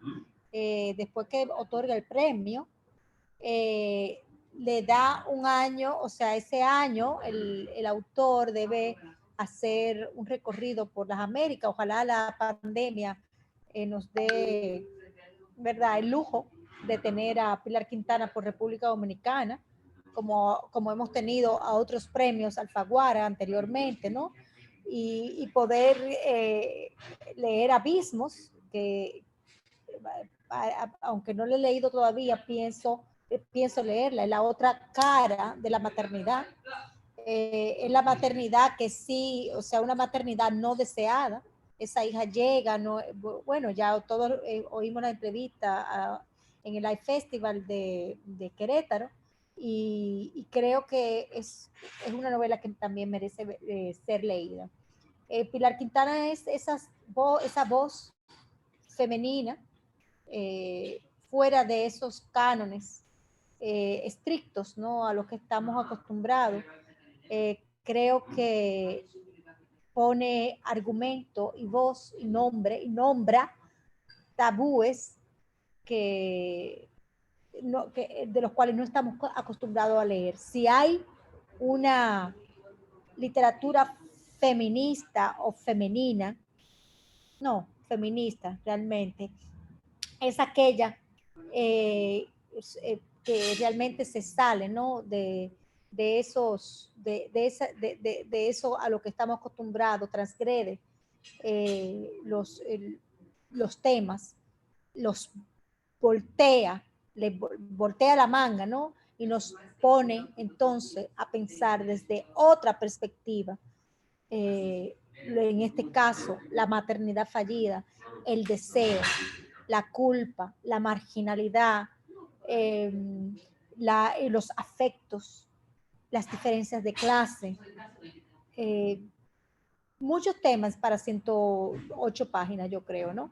S1: después que otorga el premio, le da un año, o sea, ese año el autor debe hacer un recorrido por las Américas. Ojalá la pandemia nos dé, ¿verdad?, el lujo de tener a Pilar Quintana por República Dominicana, como hemos tenido a otros premios Alfaguara anteriormente, ¿no? Y poder leer Abismos, que aunque no lo he leído todavía, pienso leerla. Es la otra cara de la maternidad. Es la maternidad que sí, o sea, una maternidad no deseada. Esa hija llega, no, bueno, ya todos oímos la entrevista en el Live Festival de Querétaro, y creo que es una novela que también merece ser leída. Pilar Quintana es esa voz femenina, fuera de esos cánones estrictos, ¿no?, a los que estamos acostumbrados. Creo que pone argumento y voz y nombre y nombra tabúes que de los cuales no estamos acostumbrados a leer. Si hay una literatura feminista o femenina, no, feminista realmente, es aquella que realmente se sale, ¿no?, de eso a lo que estamos acostumbrados, transgrede los temas, los voltea, voltea la manga, ¿no?, y nos pone entonces a pensar desde otra perspectiva, en este caso la maternidad fallida, el deseo, la culpa, la marginalidad, los afectos, las diferencias de clase, muchos temas para 108 páginas, yo creo, ¿no?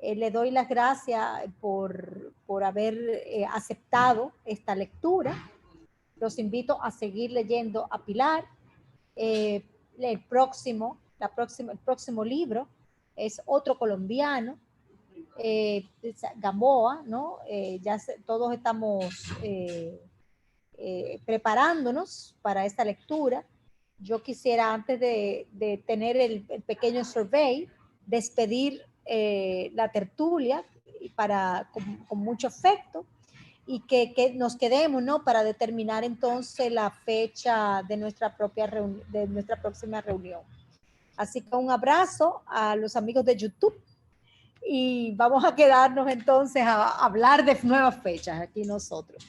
S1: Le doy las gracias por haber aceptado esta lectura. Los invito a seguir leyendo a Pilar. El próximo libro es otro colombiano, Gamboa, ¿no? Todos estamos preparándonos para esta lectura. Yo quisiera, antes de tener el pequeño survey, despedir la tertulia con mucho afecto, y que nos quedemos, ¿no? Para determinar entonces la fecha de nuestra próxima reunión. Así que un abrazo a los amigos de YouTube y vamos a quedarnos entonces a hablar de nuevas fechas aquí nosotros.